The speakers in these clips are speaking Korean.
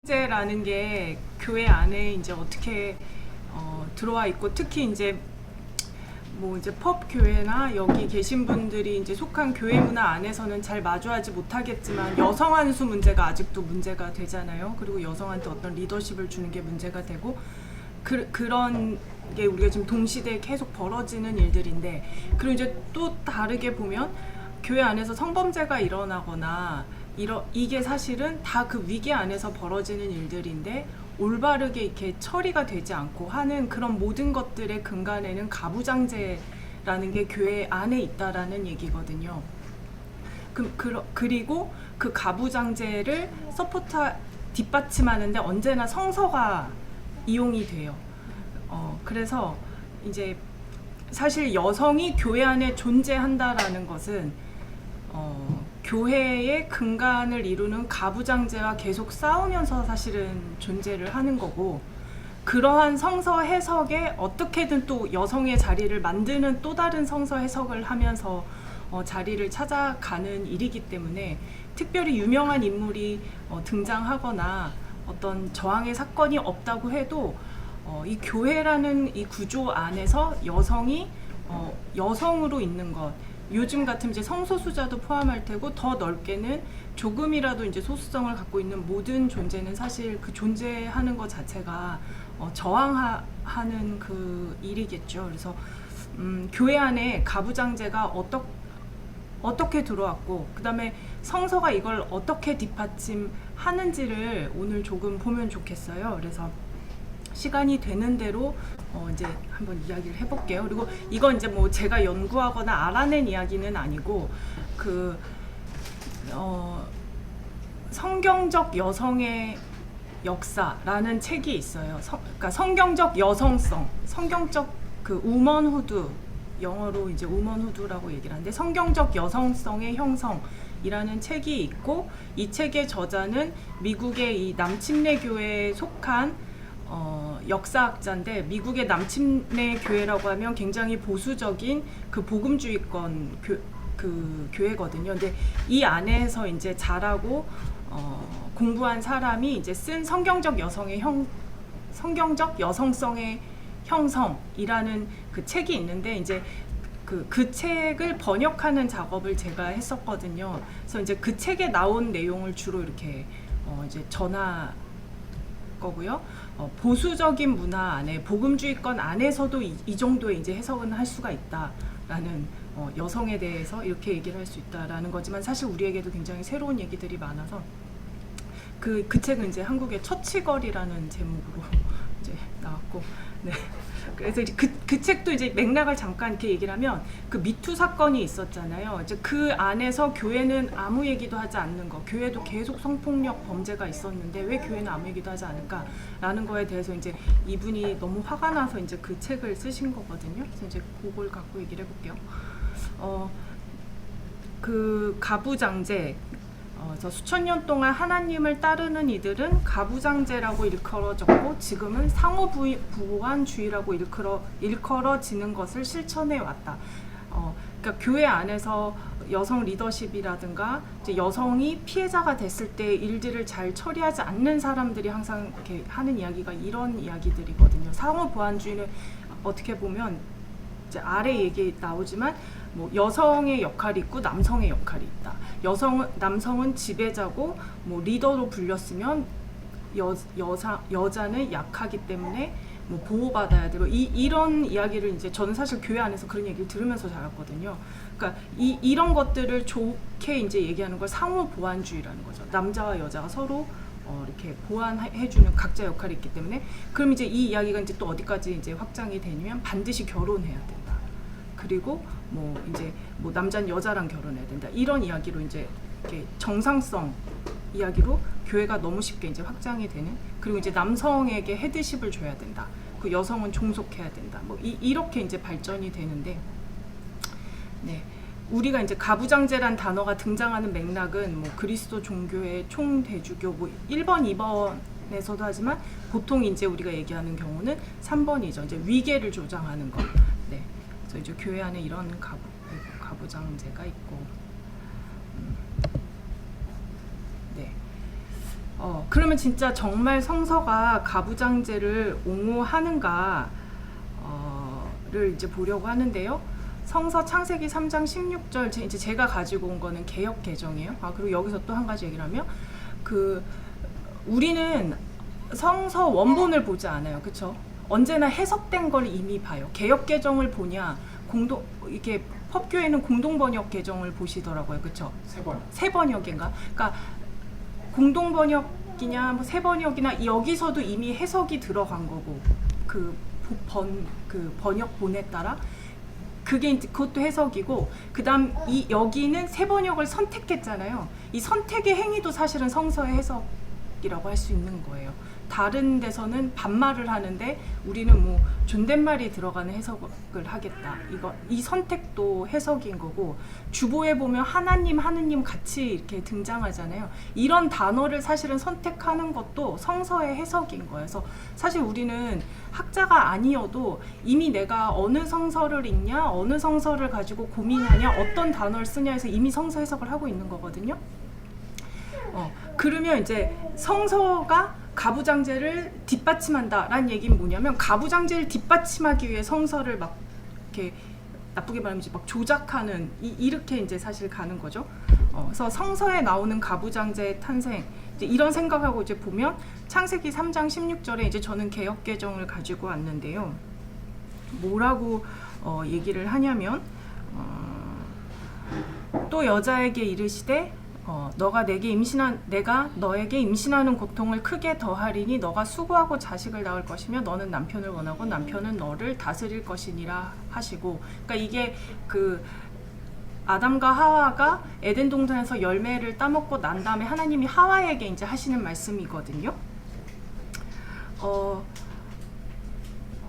라는 게 교회 안에 이제 어떻게 들어와 있고, 특히 이제 뭐 이제 펍 교회나 여기 계신 분들이 이제 속한 교회 문화 안에서는 잘 마주하지 못하겠지만 여성 한수 문제가 아직도 문제가 되잖아요. 그리고 여성한테 어떤 리더십을 주는 게 문제가 되고, 그런 게 우리가 지금 동시대에 계속 벌어지는 일들인데, 그리고 이제 또 다르게 보면 교회 안에서 성범죄가 일어나거나 이게 사실은 다 그 위기 안에서 벌어지는 일들인데 올바르게 이렇게 처리가 되지 않고 하는 그런 모든 것들의 근간에는 가부장제라는 게 교회 안에 있다라는 얘기거든요. 그리고 그 가부장제를 뒷받침하는데 언제나 성서가 이용이 돼요. 그래서 이제 사실 여성이 교회 안에 존재한다라는 것은 교회의 근간을 이루는 가부장제와 계속 싸우면서 사실은 존재를 하는 거고, 그러한 성서 해석에 어떻게든 또 여성의 자리를 만드는 또 다른 성서 해석을 하면서 자리를 찾아가는 일이기 때문에, 특별히 유명한 인물이 등장하거나 어떤 저항의 사건이 없다고 해도 이 교회라는 이 구조 안에서 여성이 여성으로 있는 것, 요즘 같은 이제 성소수자도 포함할 테고, 더 넓게는 조금이라도 이제 소수성을 갖고 있는 모든 존재는 사실 그 존재하는 것 자체가 저항하는 그 일이겠죠. 그래서 교회 안에 가부장제가 어떻게 들어왔고, 그 다음에 성서가 이걸 어떻게 뒷받침하는지를 오늘 조금 보면 좋겠어요. 그래서 시간이 되는 대로 이제 한번 이야기를 해볼게요. 그리고 이건 이제 뭐 제가 연구하거나 알아낸 이야기는 아니고, 성경적 여성의 역사라는 책이 있어요. 그러니까 성경적 여성성, 성경적 그 우먼후드, 영어로 이제 우먼후드라고 얘기를 하는데, 성경적 여성성의 형성이라는 책이 있고, 이 책의 저자는 미국의 이 남침례 교회에 속한 역사학자인데, 미국의 남침례 교회라고 하면 굉장히 보수적인 그 복음주의권 그 교회거든요. 근데 이 안에서 이제 자라고 공부한 사람이 이제 쓴 성경적 여성성의 형성이라는 그 책이 있는데, 이제 그 책을 번역하는 작업을 제가 했었거든요. 그래서 이제 그 책에 나온 내용을 주로 이렇게 이제 전하 거고요. 보수적인 문화 안에, 복음주의권 안에서도 이 정도의 이제 해석은 할 수가 있다라는, 여성에 대해서 이렇게 얘기를 할 수 있다라는 거지만, 사실 우리에게도 굉장히 새로운 얘기들이 많아서 그 책은 이제 한국의 처치걸이라는 제목으로 이제 나왔고, 네. 그래서 그 책도 이제 맥락을 잠깐 이렇게 얘기를 하면, 그 미투 사건이 있었잖아요. 이제 그 안에서 교회는 아무 얘기도 하지 않는 거, 교회도 계속 성폭력 범죄가 있었는데 왜 교회는 아무 얘기도 하지 않을까라는 거에 대해서 이제 이분이 너무 화가 나서 이제 그 책을 쓰신 거거든요. 그래서 이제 그걸 갖고 얘기를 해볼게요. 그 가부장제, 수천 년 동안 하나님을 따르는 이들은 가부장제라고 일컬어졌고, 지금은 상호부관주의라고 일컬어지는 것을 실천해 왔다. 그러니까 교회 안에서 여성 리더십이라든가 이제 여성이 피해자가 됐을 때 일들을 잘 처리하지 않는 사람들이 항상 이렇게 하는 이야기가 이런 이야기들이거든요. 상호부관주의는 어떻게 보면 이제 아래 얘기 나오지만, 뭐 여성의 역할이 있고 남성의 역할이 있다. 남성은 지배자고 뭐 리더로 불렸으면 여자는 약하기 때문에 뭐 보호받아야 되고, 이런 이야기를 이제 저는 사실 교회 안에서 그런 얘기를 들으면서 자랐거든요. 그러니까 이런 것들을 좋게 이제 얘기하는 걸 상호 보완주의라는 거죠. 남자와 여자가 서로 이렇게 보완해주는 각자 역할이 있기 때문에, 그럼 이제 이 이야기가 이제 또 어디까지 이제 확장이 되냐면, 반드시 결혼해야 된다. 그리고 뭐 이제 뭐 남자는 여자랑 결혼해야 된다. 이런 이야기로 이제 이렇게 정상성 이야기로 교회가 너무 쉽게 이제 확장이 되는, 그리고 이제 남성에게 헤드십을 줘야 된다. 그 여성은 종속해야 된다. 뭐 이렇게 이제 발전이 되는데, 네. 우리가 이제 가부장제란 단어가 등장하는 맥락은 뭐 그리스도 종교의 총대주교 뭐 1번, 2번에서도 하지만, 보통 이제 우리가 얘기하는 경우는 3번이죠. 이제 위계를 조장하는 것. 네. 그래서 이제 교회 안에 이런 가부장제가 있고, 네. 그러면 진짜 정말 성서가 가부장제를 옹호하는가를 이제 보려고 하는데요. 성서 창세기 3장 16절 이제 제가 가지고 온 거는 개역 개정이에요. 그리고 여기서 또 한 가지 얘기를 하면 우리는 성서 원본을 보지 않아요. 그렇죠? 언제나 해석된 걸 이미 봐요. 개역 개정을 보냐 이게 법교에는 공동 번역 개정을 보시더라고요. 그렇죠? 세 번역인가? 그러니까 공동 번역이냐 뭐 세 번역이나 여기서도 이미 해석이 들어간 거고 그 번역본에 따라 그것도 해석이고 그다음 여기는 세 번역을 선택했잖아요. 이 선택의 행위도 사실은 성서의 해석이라고 할 수 있는 거예요. 다른 데서는 반말을 하는데 우리는 뭐 존댓말이 들어가는 해석을 하겠다. 이 선택도 해석인 거고 주보에 보면 하느님 같이 이렇게 등장하잖아요. 이런 단어를 사실은 선택하는 것도 성서의 해석인 거예요. 그래서 사실 우리는 학자가 아니어도 이미 내가 어느 성서를 읽냐, 어느 성서를 가지고 고민하냐, 어떤 단어를 쓰냐에서 이미 성서 해석을 하고 있는 거거든요. 그러면 이제 성서가 가부장제를 뒷받침한다라는 얘기는 뭐냐면 가부장제를 뒷받침하기 위해 성서를 막 이렇게 나쁘게 말하면 이제 막 조작하는 이렇게 이제 사실 가는 거죠. 그래서 성서에 나오는 가부장제의 탄생 이제 이런 생각하고 이제 보면 창세기 3장 16절에 이제 저는 개역 개정을 가지고 왔는데요. 뭐라고 얘기를 하냐면 또 여자에게 이르시되 내가 너에게 임신하는 고통을 크게 더하리니 너가 수고하고 자식을 낳을 것이며 너는 남편을 원하고 남편은 너를 다스릴 것이니라 하시고, 그러니까 이게 아담과 하와가 에덴 동산에서 열매를 따먹고 난 다음에 하나님이 하와에게 이제 하시는 말씀이거든요.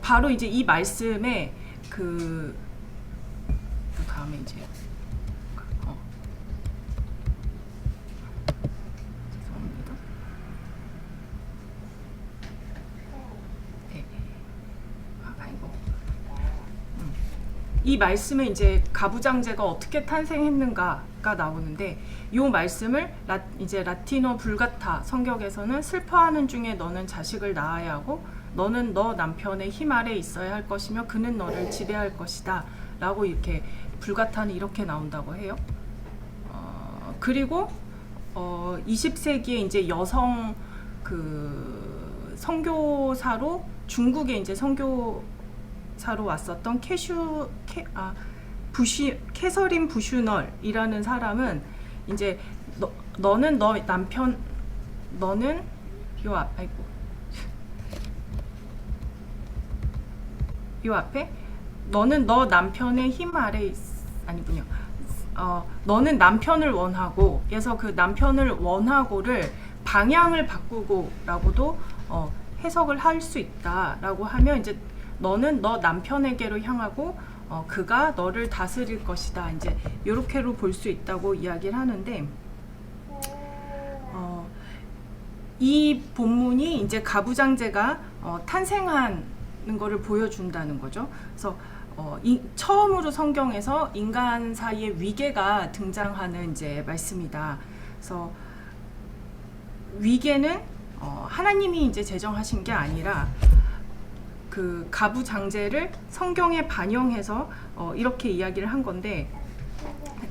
바로 이제 이 말씀에 다음에 이제 이 말씀에 이제 가부장제가 어떻게 탄생했는가가 나오는데 이 말씀을 이제 라틴어 불가타 성격에서는 슬퍼하는 중에 너는 자식을 낳아야 하고 너는 너 남편의 힘 아래 있어야 할 것이며 그는 너를 지배할 것이다 라고 이렇게 불가타는 이렇게 나온다고 해요. 그리고 20세기에 이제 여성 선교사로 중국에 이제 선교사로 왔었던 캐서린 부슈널이라는 사람은 이제 너는 너 남편 너는 요 앞에 너는 너 남편의 힘 아래 아니군요. 너는 남편을 원하고 그래서 그 남편을 원하고를 방향을 바꾸고라고도 해석을 할 수 있다라고 하면 이제 너는 너 남편에게로 향하고 그가 너를 다스릴 것이다. 이제 요렇게로 볼 수 있다고 이야기를 하는데 이 본문이 이제 가부장제가 탄생하는 거를 보여준다는 거죠. 그래서 처음으로 성경에서 인간 사이에 위계가 등장하는 이제 말씀이다. 그래서 위계는 하나님이 이제 제정하신 게 아니라 그 가부장제를 성경에 반영해서 이렇게 이야기를 한 건데,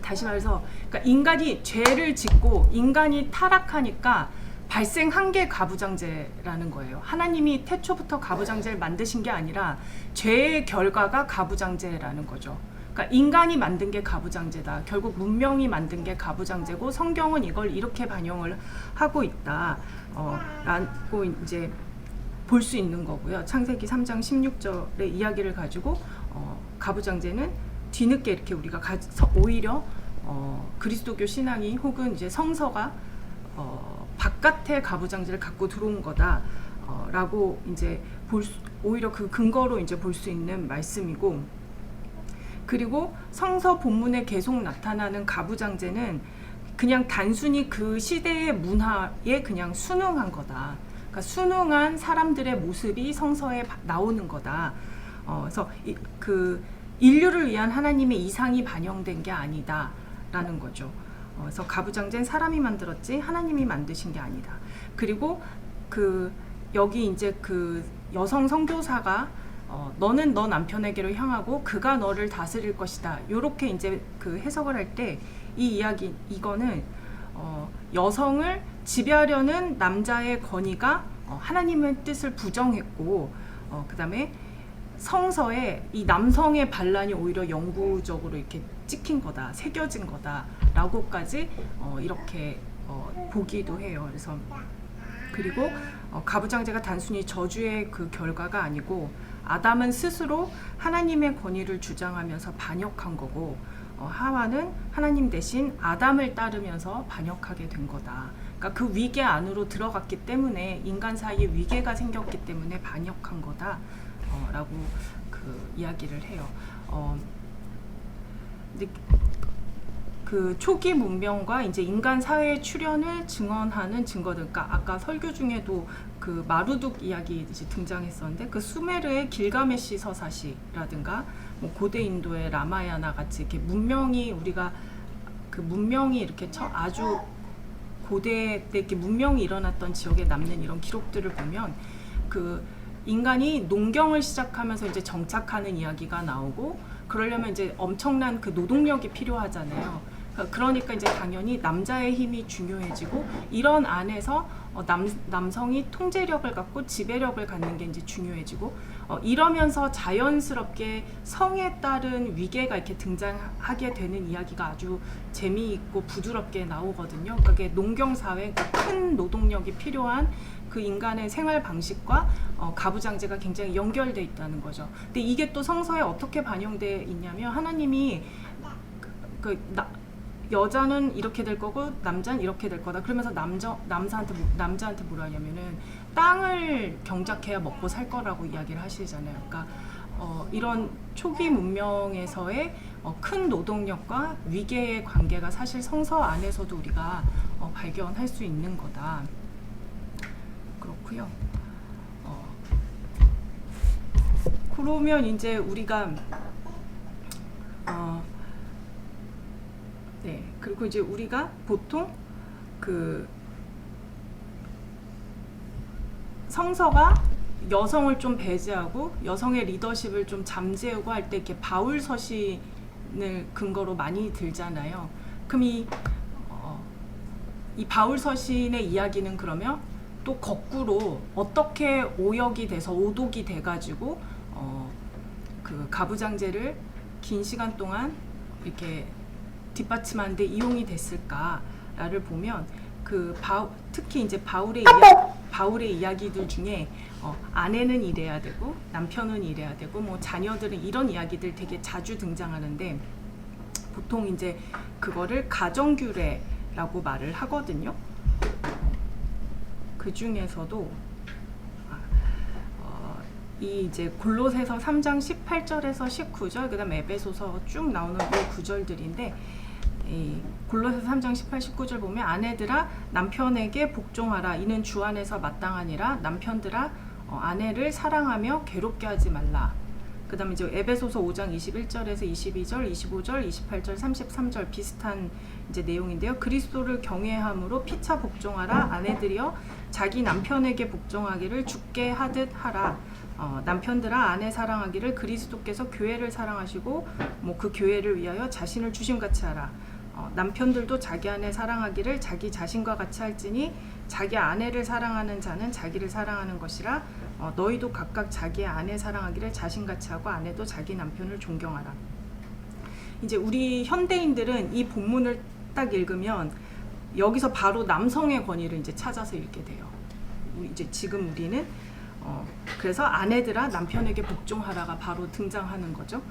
다시 말해서 그러니까 인간이 죄를 짓고 인간이 타락하니까 발생한 게 가부장제라는 거예요. 하나님이 태초부터 가부장제를 만드신 게 아니라 죄의 결과가 가부장제라는 거죠. 그러니까 인간이 만든 게 가부장제다. 결국 문명이 만든 게 가부장제고 성경은 이걸 이렇게 반영을 하고 있다. 라고 이제 볼 수 있는 거고요. 창세기 3장 16절의 이야기를 가지고 가부장제는 뒤늦게 이렇게 우리가 오히려 그리스도교 신앙이 혹은 이제 성서가 바깥의 가부장제를 갖고 들어온 거다 라고 이제 오히려 그 근거로 이제 볼 수 있는 말씀이고, 그리고 성서 본문에 계속 나타나는 가부장제는 그냥 단순히 그 시대의 문화에 그냥 순응한 거다. 그러니까 순응한 사람들의 모습이 성서에 나오는 거다. 그래서 인류를 위한 하나님의 이상이 반영된 게 아니다라는 거죠. 그래서 가부장제는 사람이 만들었지 하나님이 만드신 게 아니다. 그리고 그 여기 이제 그 여성 선교사가 너는 너 남편에게로 향하고 그가 너를 다스릴 것이다. 요렇게 이제 그 해석을 할 때 이 이야기 이거는 여성을 지배하려는 남자의 권위가 하나님의 뜻을 부정했고 그다음에 성서에 이 남성의 반란이 오히려 영구적으로 이렇게 찍힌 거다, 새겨진 거다라고까지 이렇게 보기도 해요. 그래서 그리고 가부장제가 단순히 저주의 그 결과가 아니고 아담은 스스로 하나님의 권위를 주장하면서 반역한 거고 하와는 하나님 대신 아담을 따르면서 반역하게 된 거다. 그러니까 그 위계 안으로 들어갔기 때문에 인간 사이에 위계가 생겼기 때문에 반역한 거다. 라고 그 이야기를 해요. 근데 그 초기 문명과 이제 인간 사회의 출현을 증언하는 증거들, 그러니까 아까 설교 중에도 그 마루둑 이야기 이제 등장했었는데 그 수메르의 길가메시 서사시라든가 뭐 고대 인도의 라마야나 같이 이렇게 문명이 우리가 그 문명이 이렇게 아주 고대 때 이렇게 문명이 일어났던 지역에 남는 이런 기록들을 보면 그 인간이 농경을 시작하면서 이제 정착하는 이야기가 나오고 그러려면 이제 엄청난 그 노동력이 필요하잖아요. 그러니까 이제 당연히 남자의 힘이 중요해지고 이런 안에서 남성이 통제력을 갖고 지배력을 갖는 게 이제 중요해지고 이러면서 자연스럽게 성에 따른 위계가 이렇게 등장하게 되는 이야기가 아주 재미있고 부드럽게 나오거든요. 그러니까 그게 농경 사회, 그러니까 큰 노동력이 필요한 그 인간의 생활 방식과 가부장제가 굉장히 연결돼 있다는 거죠. 근데 이게 또 성서에 어떻게 반영돼 있냐면 하나님이 여자는 이렇게 될 거고 남자는 이렇게 될 거다. 그러면서 남자한테 뭐라 하냐면은 땅을 경작해야 먹고 살 거라고 이야기를 하시잖아요. 그러니까 이런 초기 문명에서의 큰 노동력과 위계의 관계가 사실 성서 안에서도 우리가 발견할 수 있는 거다. 그렇고요. 그러면 이제 우리가 네, 그리고 이제 우리가 보통 그 성서가 여성을 좀 배제하고 여성의 리더십을 좀 잠재우고 할 때 이렇게 바울 서신을 근거로 많이 들잖아요. 그럼 이 바울 서신의 이야기는 그러면 또 거꾸로 어떻게 오역이 돼서 오독이 돼가지고 그 가부장제를 긴 시간 동안 이렇게 뒷받침하는데 이용이 됐을까를 보면 특히 이제 바울의 이야기들 중에 아내는 이래야 되고 남편은 이래야 되고 뭐 자녀들은 이런 이야기들 되게 자주 등장하는데 보통 이제 그거를 가정규례라고 말을 하거든요. 그 중에서도 이 이제 골로새서 3장 18절에서 19절, 그다음 에베소서 쭉 나오는 이 구절들인데 이 골로새서 3장 18, 19절 보면 아내들아 남편에게 복종하라 이는 주 안에서 마땅하니라 남편들아 아내를 사랑하며 괴롭게 하지 말라. 그다음에 이제 에베소서 5장 21절에서 22절, 25절, 28절, 33절 비슷한 이제 내용인데요. 그리스도를 경외함으로 피차 복종하라. 아내들이여 자기 남편에게 복종하기를 주께 하듯 하라. 남편들아 아내 사랑하기를 그리스도께서 교회를 사랑하시고 뭐 그 교회를 위하여 자신을 주심같이 하라. 남편들도 자기 아내 사랑하기를 자기 자신과 같이 할지니 자기 아내를 사랑하는 자는 자기를 사랑하는 것이라. 너희도 각각 자기 아내 사랑하기를 자신같이 하고 아내도 자기 남편을 존경하라. 이제 우리 현대인들은 이 본문을 딱 읽으면 여기서 바로 남성의 권위를 이제 찾아서 읽게 돼요. 이제 지금 우리는 그래서 아내들아 남편에게 복종하라가 바로 등장하는 거죠.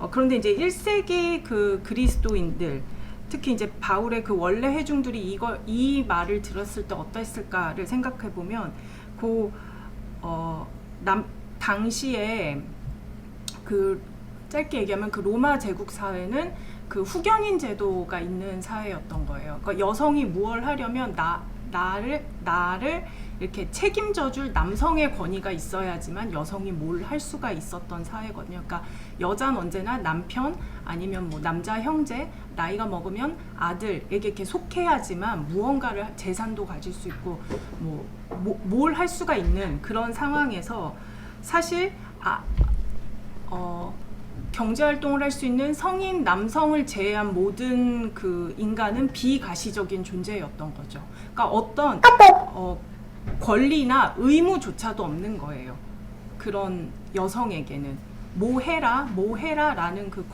그런데 이제 1세기 그 그리스도인들 특히 이제 바울의 그 원래 회중들이 이 말을 들었을 때 어땠을까를 생각해 보면 당시에 그 짧게 얘기하면 그 로마 제국 사회는 그 후견인 제도가 있는 사회였던 거예요. 그러니까 여성이 무엇을 하려면 나를 이렇게 책임져줄 남성의 권위가 있어야지만 여성이 뭘 할 수가 있었던 사회거든요. 그러니까 여자는 언제나 남편 아니면 뭐 남자 형제, 나이가 먹으면 아들에게 이렇게 속해야지만 무언가를 재산도 가질 수 있고 뭘 할 수가 있는 그런 상황에서 사실 경제 활동을 할 수 있는 성인 남성을 제외한 모든 그 인간은 비가시적인 존재였던 거죠. 그러니까 어떤 권리나 의무조차도 없는 거예요. 그런 여성에게는 뭐 해라라는 그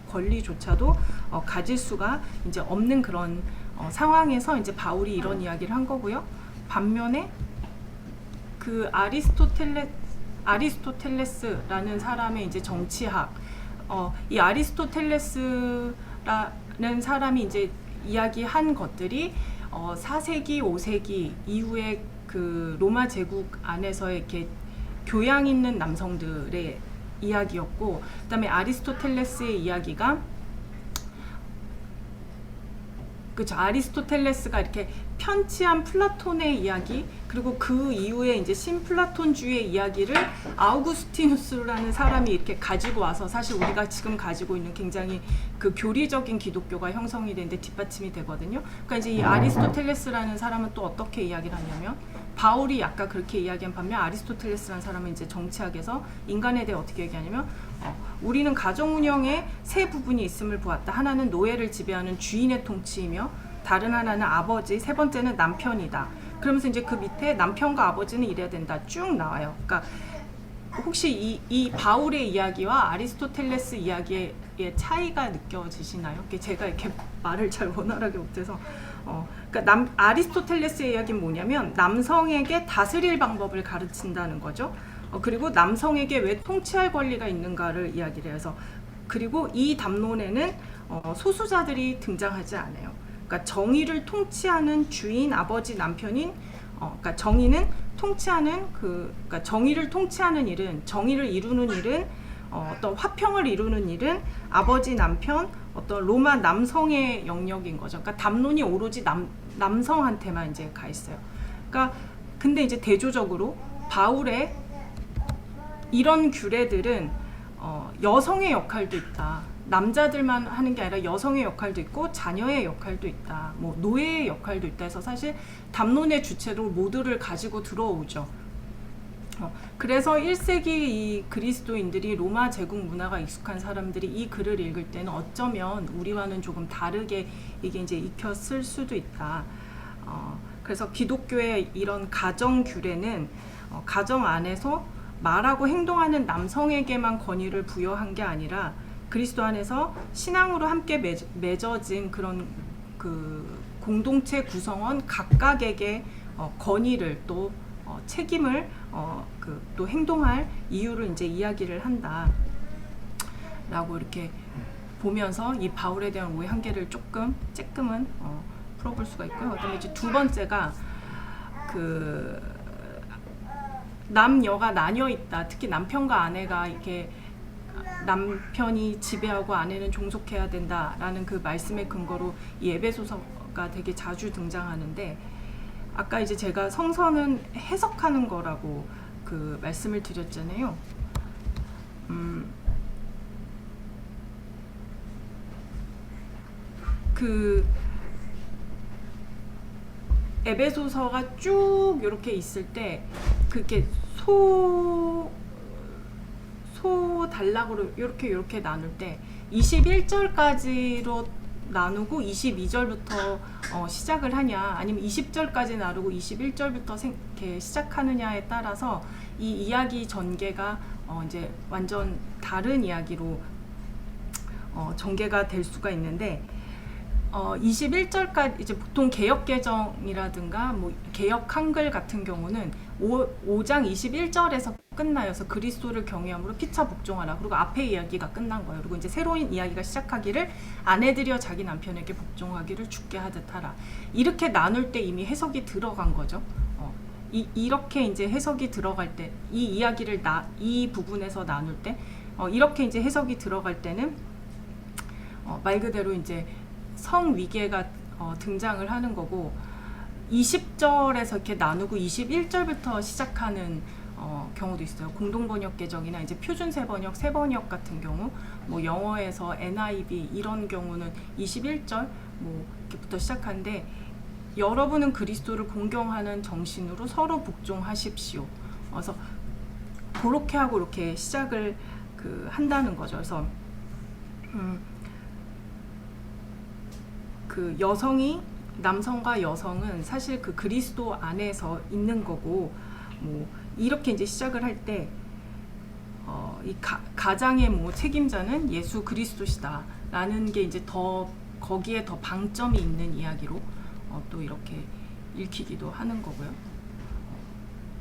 권리조차도 가질 수가 이제 없는 그런 상황에서 이제 바울이 이런 이야기를 한 거고요. 반면에 그 아리스토텔레스라는 사람의 이제 정치학, 이 아리스토텔레스라는 사람이 이제 이야기한 것들이 4세기, 5세기 이후에 그 로마 제국 안에서 이렇게 교양 있는 남성들의 이야기였고, 그다음에 아리스토텔레스의 이야기가 그렇죠. 아리스토텔레스가 이렇게 편치한 플라톤의 이야기, 그리고 그 이후에 이제 신플라톤주의 이야기를 아우구스티누스라는 사람이 이렇게 가지고 와서 사실 우리가 지금 가지고 있는 굉장히 그 교리적인 기독교가 형성이 되는데 뒷받침이 되거든요. 그러니까 이제 이 아리스토텔레스라는 사람은 또 어떻게 이야기를 하냐면, 바울이 아까 그렇게 이야기한 반면 아리스토텔레스라는 사람은 이제 정치학에서 인간에 대해 어떻게 얘기하냐면, 우리는 가정 운영에 세 부분이 있음을 보았다. 하나는 노예를 지배하는 주인의 통치이며, 다른 하나는 아버지, 세 번째는 남편이다. 그러면서 이제 그 밑에 남편과 아버지는 이래야 된다 쭉 나와요. 그러니까 혹시 이 바울의 이야기와 아리스토텔레스 이야기의 차이가 느껴지시나요? 제가 이렇게 말을 잘 원활하게 못해서 그러니까 아리스토텔레스의 이야기는 뭐냐면 남성에게 다스릴 방법을 가르친다는 거죠. 그리고 남성에게 왜 통치할 권리가 있는가를 이야기를 해서, 그리고 이 담론에는 소수자들이 등장하지 않아요. 그러니까 정의를 통치하는 주인, 아버지, 남편인 그러니까 정의는 통치하는 그러니까 정의를 통치하는 일은, 정의를 이루는 일은, 어떤 화평을 이루는 일은 아버지, 남편, 어떤 로마 남성의 영역인 거죠. 그러니까 담론이 오로지 남성한테만 이제 가 있어요. 그러니까 근데 이제 대조적으로 바울의 이런 규례들은 여성의 역할도 있다. 남자들만 하는 게 아니라 여성의 역할도 있고 자녀의 역할도 있다. 뭐 노예의 역할도 있다 해서 사실 담론의 주체로 모두를 가지고 들어오죠. 그래서 1세기 이 그리스도인들이 로마 제국 문화가 익숙한 사람들이 이 글을 읽을 때는 어쩌면 우리와는 조금 다르게 이게 이제 익혔을 수도 있다. 그래서 기독교의 이런 가정 규례는 가정 안에서 말하고 행동하는 남성에게만 권위를 부여한 게 아니라 그리스도 안에서 신앙으로 함께 맺어진 그런 그 공동체 구성원 각각에게 권위를 또 책임을 또 행동할 이유를 이제 이야기를 한다라고 이렇게 보면서 이 바울에 대한 오해 한계를 조금은 풀어볼 수가 있고요. 그다음에 이제 두 번째가 그 남녀가 나뉘어 있다. 특히 남편과 아내가 이렇게 남편이 지배하고 아내는 종속해야 된다라는 그 말씀의 근거로 이 에베소서가 되게 자주 등장하는데, 아까 이제 제가 성서는 해석하는 거라고 그 말씀을 드렸잖아요. 그 에베소서가 쭉 이렇게 있을 때 그게 단락으로 이렇게 나눌 때 21절까지로 나누고 22절부터 시작을 하냐, 아니면 20절까지 나누고 21절부터 이렇게 시작하느냐에 따라서 이 이야기 전개가 이제 완전 다른 이야기로 전개가 될 수가 있는데, 21절까지 이제 보통 개역개정이라든가 뭐 개역 한글 같은 경우는 5장 21절에서 끝나요. 그래서 그리스도를 경외함으로 피차 복종하라. 그리고 앞에 이야기가 끝난 거예요. 그리고 이제 새로운 이야기가 시작하기를 아내들이여 자기 남편에게 복종하기를 주께 하듯 하라. 이렇게 나눌 때 이미 해석이 들어간 거죠. 이렇게 이제 해석이 들어갈 때, 이 이야기를 이 부분에서 나눌 때 이렇게 이제 해석이 들어갈 때는 말 그대로 이제 성위계가 등장을 하는 거고, 20절에서 이렇게 나누고 21절부터 시작하는 경우도 있어요. 공동번역 개정이나 이제 표준세 번역, 새 번역 같은 경우, 뭐 영어에서 NIV 이런 경우는 21절 뭐 이렇게부터 시작하는데, 여러분은 그리스도를 공경하는 정신으로 서로 복종하십시오. 그래서 그렇게 하고 이렇게 시작을 한다는 거죠. 그래서 그 여성이, 남성과 여성은 사실 그 그리스도 안에서 있는 거고, 뭐 이렇게 이제 시작을 할 때 이 가장의 뭐 책임자는 예수 그리스도시다라는 게 이제 더 거기에 더 방점이 있는 이야기로 또 이렇게 읽히기도 하는 거고요.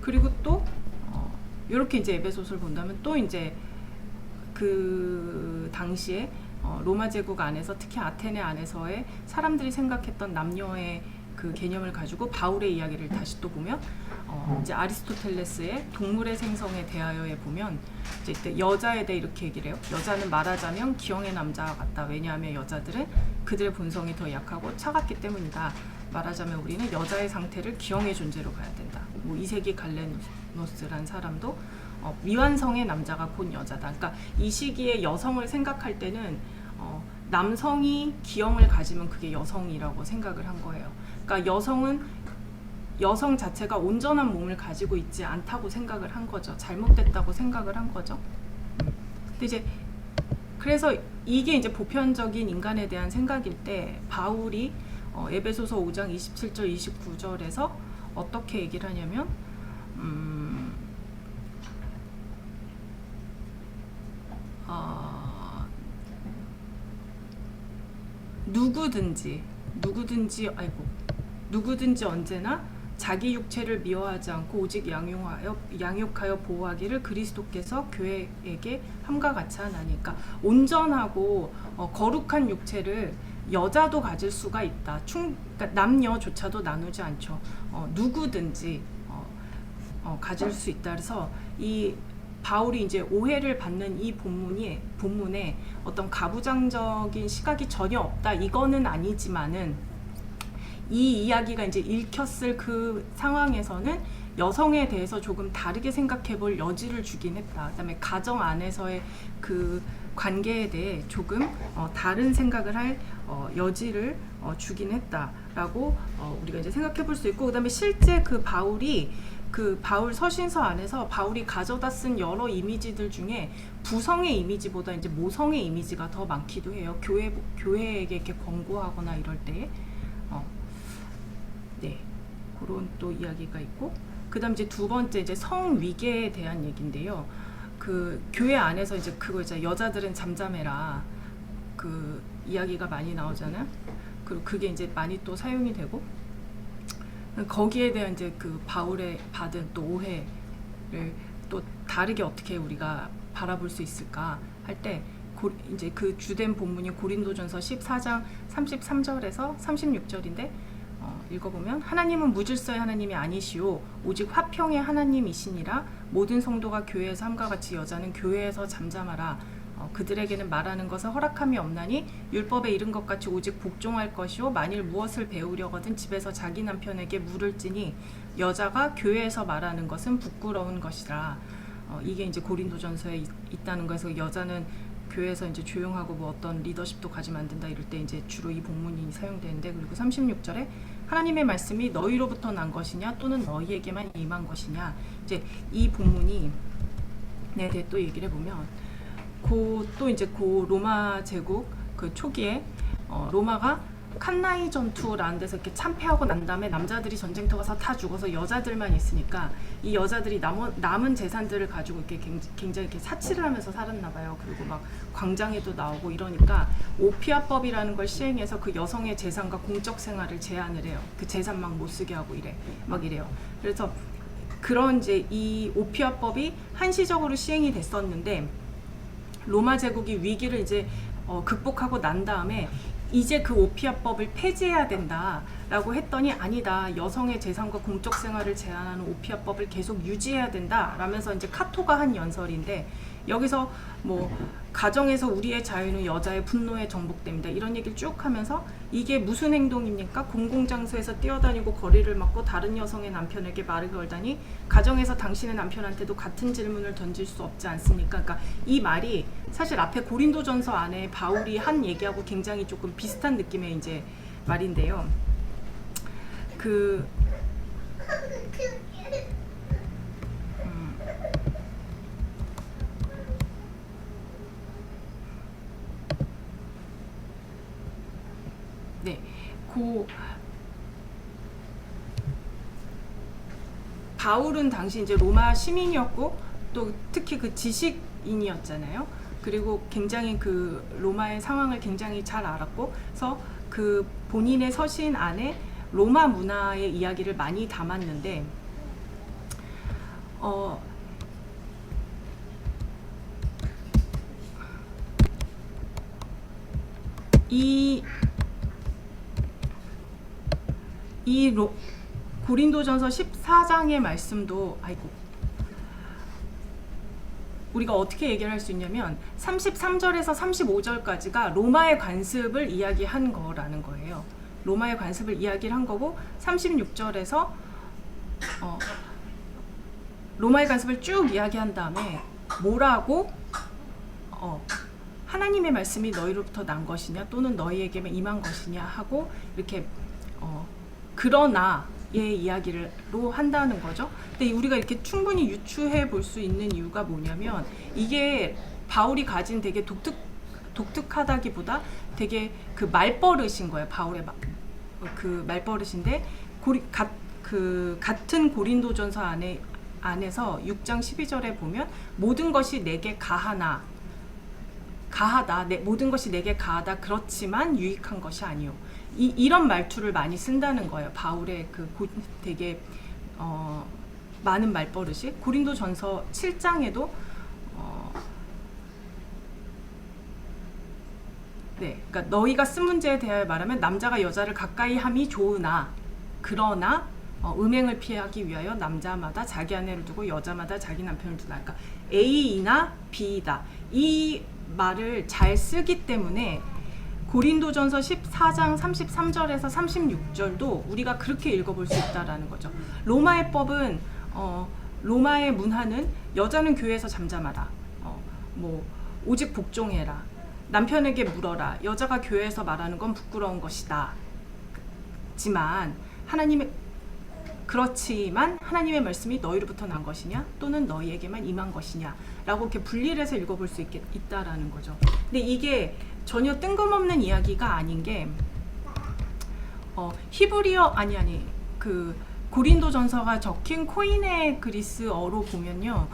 그리고 또 이렇게 이제 에베소서를 본다면 또 이제 그 당시에 로마 제국 안에서, 특히 아테네 안에서의 사람들이 생각했던 남녀의 그 개념을 가지고 바울의 이야기를 다시 또 보면 이제 아리스토텔레스의 동물의 생성에 대하여에 보면 이제 이때 여자에 대해 이렇게 얘기를 해요. 여자는 말하자면 기형의 남자와 같다. 왜냐하면 여자들은 그들의 본성이 더 약하고 차갑기 때문이다. 말하자면 우리는 여자의 상태를 기형의 존재로 봐야 된다. 뭐 이세기 갈레노스라는 사람도 미완성의 남자가 곧 여자다. 그러니까 이 시기에 여성을 생각할 때는 남성이 기형을 가지면 그게 여성이라고 생각을 한 거예요. 그러니까 여성 자체가 온전한 몸을 가지고 있지 않다고 생각을 한 거죠. 잘못됐다고 생각을 한 거죠. 근데 이제 그래서 이게 이제 보편적인 인간에 대한 생각일 때 바울이 에베소서 5장 27절 29절에서 어떻게 얘기를 하냐면 누구든지 언제나 자기 육체를 미워하지 않고 오직 양육하여 보호하기를 그리스도께서 교회에게 함과 같이 하나니까, 온전하고 거룩한 육체를 여자도 가질 수가 있다. 그러니까 남녀조차도 나누지 않죠. 누구든지 가질 수 있다. 그래서 이 바울이 이제 오해를 받는 이 본문에 어떤 가부장적인 시각이 전혀 없다, 이거는 아니지만은 이 이야기가 이제 읽혔을 그 상황에서는 여성에 대해서 조금 다르게 생각해 볼 여지를 주긴 했다. 그다음에 가정 안에서의 그 관계에 대해 조금 다른 생각을 할 여지를 주긴 했다라고 우리가 이제 생각해 볼 수 있고, 그다음에 실제 그 바울 서신서 안에서 바울이 가져다 쓴 여러 이미지들 중에 부성의 이미지보다 이제 모성의 이미지가 더 많기도 해요. 교회에게 이렇게 권고하거나 이럴 때. 네, 그런 또 이야기가 있고, 그다음 이제 두 번째 이제 성위계에 대한 얘기인데요. 그 교회 안에서 이제 그거 이제 여자들은 잠잠해라 그 이야기가 많이 나오잖아요. 그리고 그게 이제 많이 또 사용이 되고, 거기에 대한 이제 그 바울의 받은 또 오해를 또 다르게 어떻게 우리가 바라볼 수 있을까 할 때, 이제 그 주된 본문이 고린도전서 14장 33절에서 36절인데 읽어보면, 하나님은 무질서의 하나님이 아니시오 오직 화평의 하나님이시니라. 모든 성도가 교회에서 함과 같이 여자는 교회에서 잠잠하라. 그들에게는 말하는 것을 허락함이 없나니 율법에 이른 것 같이 오직 복종할 것이요 만일 무엇을 배우려거든 집에서 자기 남편에게 물을지니 여자가 교회에서 말하는 것은 부끄러운 것이라. 이게 이제 고린도전서에 있다는 거에서, 여자는 교회에서 이제 조용하고 뭐 어떤 리더십도 가지면 안 된다 이럴 때 이제 주로 이 본문이 사용되는데, 그리고 36절에 하나님의 말씀이 너희로부터 난 것이냐 또는 너희에게만 임한 것이냐, 이제 이 본문이 네, 또 얘기를 해보면 또 이제 로마 제국 그 초기에 로마가 칸나이 전투라는 데서 이렇게 참패하고 난 다음에 남자들이 전쟁터 가서 다 죽어서 여자들만 있으니까 이 여자들이 남은 재산들을 가지고 이렇게 굉장히 이렇게 사치를 하면서 살았나 봐요. 그리고 막 광장에도 나오고 이러니까 오피아법이라는 걸 시행해서 그 여성의 재산과 공적 생활을 제한을 해요. 그 재산 막 못 쓰게 하고 이래요. 그래서 그런 이제 이 오피아법이 한시적으로 시행이 됐었는데, 로마 제국이 위기를 이제 극복하고 난 다음에 이제 그 오피아법을 폐지해야 된다 라고 했더니 아니다. 여성의 재산과 공적 생활을 제한하는 오피아법을 계속 유지해야 된다. 라면서 이제 카토가 한 연설인데 여기서 뭐 가정에서 우리의 자유는 여자의 분노에 정복됩니다. 이런 얘기를 쭉 하면서 이게 무슨 행동입니까? 공공장소에서 뛰어다니고 거리를 막고 다른 여성의 남편에게 말을 걸다니 가정에서 당신의 남편한테도 같은 질문을 던질 수 없지 않습니까? 그러니까 이 말이 사실 앞에 고린도전서 안에 바울이 한 얘기하고 굉장히 조금 비슷한 느낌의 이제 말인데요. 네, 바울은 당시 이제 로마 시민이었고 또 특히 그 지식인이었잖아요. 그리고 굉장히 그 로마의 상황을 굉장히 잘 알았고, 그래서 그 본인의 서신 안에 로마 문화의 이야기를 많이 담았는데, 고린도전서 14장의 말씀도 우리가 어떻게 얘기를 할 수 있냐면 33절에서 35절까지가 로마의 관습을 이야기한 거라는 거예요. 로마의 관습을 이야기를 한 거고 36절에서 로마의 관습을 쭉 이야기한 다음에 뭐라고 하나님의 말씀이 너희로부터 난 것이냐 또는 너희에게만 임한 것이냐 하고 이렇게 그러나의 이야기로 한다는 거죠. 근데 우리가 이렇게 충분히 유추해 볼 수 있는 이유가 뭐냐면 이게 바울이 가진 되게 독특하다기보다 되게 그 말버릇인 거예요. 바울의 그 말버릇인데 같은 고린도전서 안에서 6장 12절에 보면 모든 것이 내게 가하다. 모든 것이 내게 가하다. 그렇지만 유익한 것이 아니요. 이런 말투를 많이 쓴다는 거예요. 바울의 되게 많은 말버릇이 고린도전서 7장에도 그러니까 너희가 쓴 문제에 대하여 말하면 남자가 여자를 가까이 함이 좋으나 그러나 음행을 피하기 위하여 남자마다 자기 아내를 두고 여자마다 자기 남편을 두다. 그러니까 A이나 B이다. 이 말을 잘 쓰기 때문에 고린도전서 14장 33절에서 36절도 우리가 그렇게 읽어볼 수 있다라는 거죠. 로마의 법은 로마의 문화는 여자는 교회에서 잠잠하라. 오직 복종해라. 남편에게 물어라. 여자가 교회에서 말하는 건 부끄러운 것이다. 그렇지만 하나님의 말씀이 너희로부터 난 것이냐 또는 너희에게만 임한 것이냐 라고 이렇게 분리를 해서 읽어볼 수 있다라는 거죠. 근데 이게 전혀 뜬금없는 이야기가 아닌 게 그 고린도전서가 적힌 코이네 그리스어로 보면요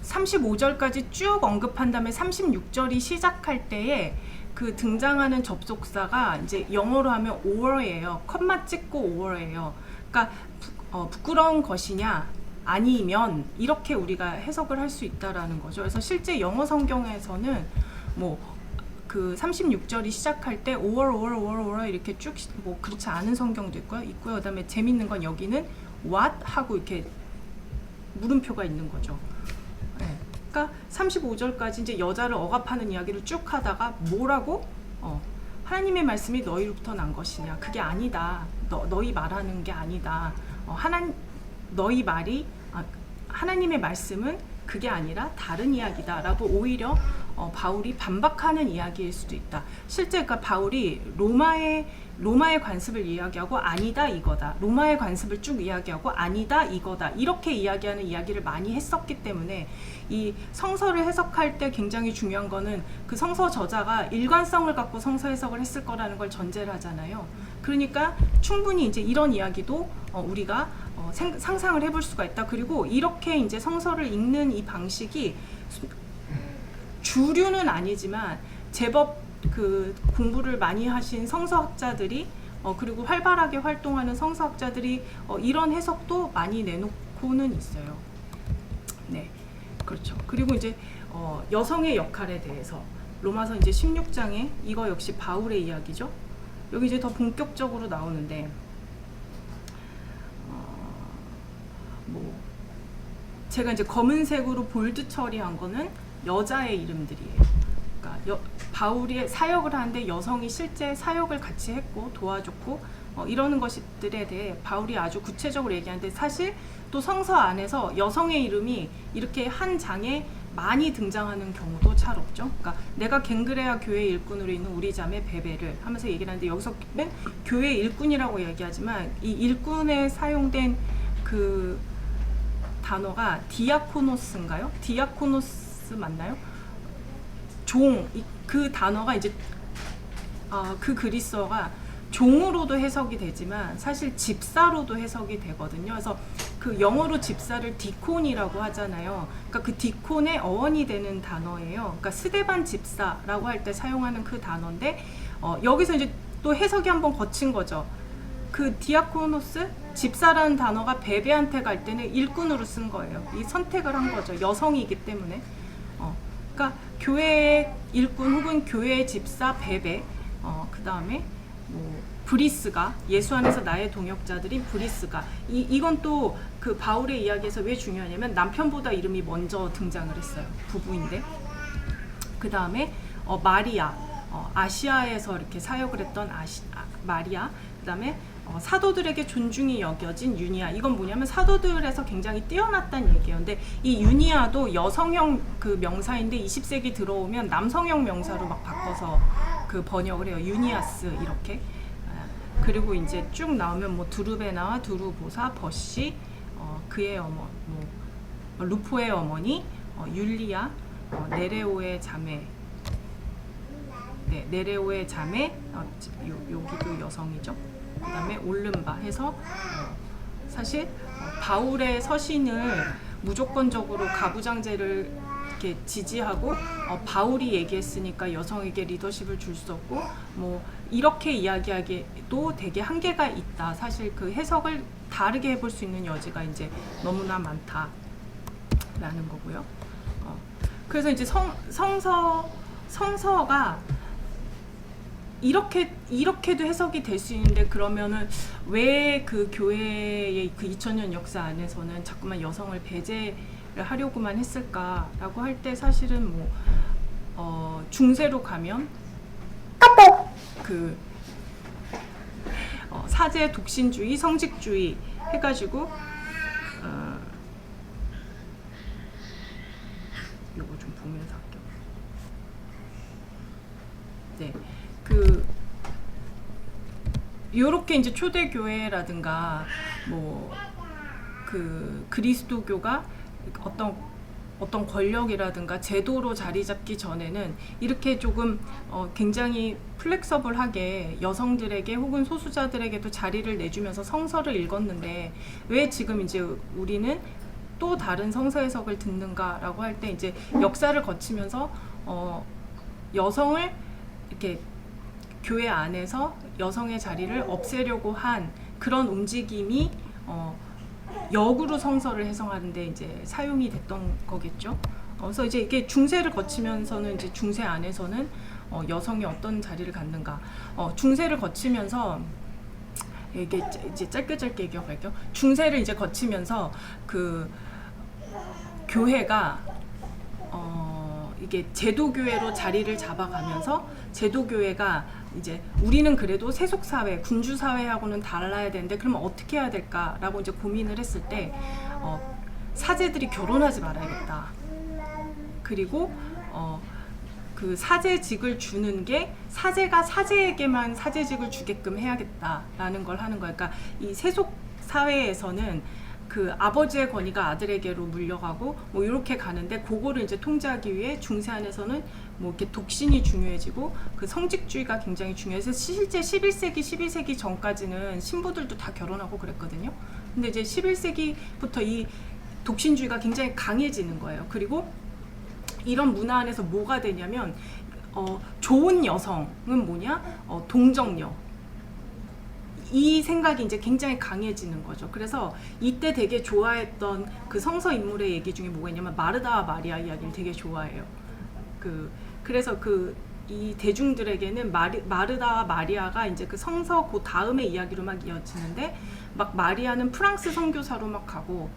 35절까지 쭉 언급한 다음에 36절이 시작할 때에 그 등장하는 접속사가 이제 영어로 하면 or예요. 컴마 찍고 or예요. 그러니까 부끄러운 것이냐 아니면 이렇게 우리가 해석을 할 수 있다라는 거죠. 그래서 실제 영어 성경에서는 그 36절이 시작할 때 or 이렇게 쭉 그렇지 않은 성경도 있고요. 그다음에 재밌는 건 여기는 what 하고 이렇게 물음표가 있는 거죠. 네. 그러니까 35절까지 이제 여자를 억압하는 이야기를 쭉 하다가 뭐라고? 하나님의 말씀이 너희로부터 난 것이냐? 그게 아니다. 너희 말하는 게 아니다. 너희 말이 하나님의 말씀은 그게 아니라 다른 이야기다라고 오히려 바울이 반박하는 이야기일 수도 있다. 실제 그러니까 바울이 로마의 관습을 이야기하고 아니다 이거다. 로마의 관습을 쭉 이야기하고 아니다 이거다. 이렇게 이야기하는 이야기를 많이 했었기 때문에 이 성서를 해석할 때 굉장히 중요한 거는 그 성서 저자가 일관성을 갖고 성서 해석을 했을 거라는 걸 전제를 하잖아요. 그러니까 충분히 이제 이런 이야기도 우리가 상상을 해볼 수가 있다. 그리고 이렇게 이제 성서를 읽는 이 방식이 주류는 아니지만 제법 그 공부를 많이 하신 성서학자들이 그리고 활발하게 활동하는 성서학자들이 이런 해석도 많이 내놓고는 있어요. 네, 그렇죠. 그리고 이제 여성의 역할에 대해서 로마서 이제 16장에 이거 역시 바울의 이야기죠. 여기 이제 더 본격적으로 나오는데 뭐 제가 이제 검은색으로 볼드 처리한 거는 여자의 이름들이에요. 그러니까 바울이 사역을 하는데 여성이 실제 사역을 같이 했고 도와줬고 이러는 것들에 대해 바울이 아주 구체적으로 얘기하는데, 사실 또 성서 안에서 여성의 이름이 이렇게 한 장에 많이 등장하는 경우도 잘 없죠. 그러니까 내가 갱그레아 교회 일꾼으로 있는 우리 자매 베베를 하면서 얘기를 하는데, 여기서는 교회 일꾼이라고 얘기하지만 이 일꾼에 사용된 그 단어가 디아코노스인가요? 디아코노스 맞나요? 종, 그 단어가 이제 그 그리스어가 종으로도 해석이 되지만 사실 집사로도 해석이 되거든요. 그래서 그 영어로 집사를 디콘이라고 하잖아요. 그러니까 그 디콘의 어원이 되는 단어예요. 그러니까 스데반 집사라고 할 때 사용하는 그 단어인데, 여기서 이제 또 해석이 한번 거친 거죠. 그 디아코노스, 집사라는 단어가 베베한테 갈 때는 일꾼으로 쓴 거예요. 이 선택을 한 거죠. 여성이기 때문에. 그러니까 교회의 일꾼 혹은 교회의 집사 베베, 그 다음에 뭐 브리스가, 예수 안에서 나의 동역자들인 브리스가, 이건 또 그 바울의 이야기에서 왜 중요하냐면 남편보다 이름이 먼저 등장을 했어요. 부부인데. 그 다음에 마리아, 아시아에서 이렇게 사역을 했던 마리아, 그 다음에 사도들에게 존중이 여겨진 유니아. 이건 뭐냐면 사도들에서 굉장히 뛰어났다는 얘기예요. 근데 이 유니아도 여성형 그 명사인데 20세기 들어오면 남성형 명사로 막 바꿔서 그 번역을 해요. 유니아스 이렇게. 그리고 이제 쭉 나오면 뭐 두르베나와 두루보사, 버시, 그의 어머, 뭐 루포의 어머니, 율리아, 네레오의 자매. 네, 네레오의 자매, 여기도 여성이죠. 그 다음에 올른바 해서 사실 바울의 서신을 무조건적으로 가부장제를 이렇게 지지하고 바울이 얘기했으니까 여성에게 리더십을 줄 수 없고 뭐 이렇게 이야기하기도 되게 한계가 있다. 사실 그 해석을 다르게 해볼 수 있는 여지가 이제 너무나 많다라는 거고요. 그래서 이제 성서가 이렇게도 해석이 될 수 있는데, 그러면은 왜 그 교회의 그 2000년 역사 안에서는 자꾸만 여성을 배제를 하려고만 했을까라고 할 때, 사실은 뭐 중세로 가면 그 사제 독신주의, 성직주의 해가지고 요거 좀 보면서 할게요. 네. 요렇게 이제 초대교회라든가 뭐 그 그리스도교가 어떤 권력이라든가 제도로 자리 잡기 전에는 이렇게 조금 굉장히 플렉서블하게 여성들에게 혹은 소수자들에게도 자리를 내주면서 성서를 읽었는데, 왜 지금 이제 우리는 또 다른 성서 해석을 듣는가라고 할 때, 이제 역사를 거치면서 여성을 이렇게 교회 안에서 여성의 자리를 없애려고 한 그런 움직임이 역으로 성서를 해석하는데 이제 사용이 됐던 거겠죠. 그래서 이제 이게 중세를 거치면서는 이제 중세 안에서는 여성이 어떤 자리를 갖는가, 중세를 거치면서 이게 이제 짧게 얘기할게요. 중세를 이제 거치면서 그 교회가 이게 제도교회로 자리를 잡아가면서, 제도교회가 이제 우리는 그래도 세속사회, 군주사회하고는 달라야 되는데 그러면 어떻게 해야 될까라고 이제 고민을 했을 때 사제들이 결혼하지 말아야겠다. 그리고 그 사제직을 주는 게 사제가 사제에게만 사제직을 주게끔 해야겠다라는 걸 하는 거예요. 그러니까 이 세속사회에서는 그 아버지의 권위가 아들에게로 물려가고 뭐 이렇게 가는데, 그거를 이제 통제하기 위해 중세 안에서는 뭐 이렇게 독신이 중요해지고 그 성직주의가 굉장히 중요해서 실제 11세기, 12세기 전까지는 신부들도 다 결혼하고 그랬거든요. 근데 이제 11세기부터 이 독신주의가 굉장히 강해지는 거예요. 그리고 이런 문화 안에서 뭐가 되냐면 좋은 여성은 뭐냐? 동정녀. 이 생각이 이제 굉장히 강해지는 거죠. 그래서 이때 되게 좋아했던 그 성서 인물의 얘기 중에 뭐가 있냐면 마르다와 마리아 이야기를 되게 좋아해요. 그래서 이 대중들에게는 마르다와 마리아가 이제 그 성서 그 다음의 이야기로 막 이어지는데, 막 마리아는 프랑스 선교사로 막 가고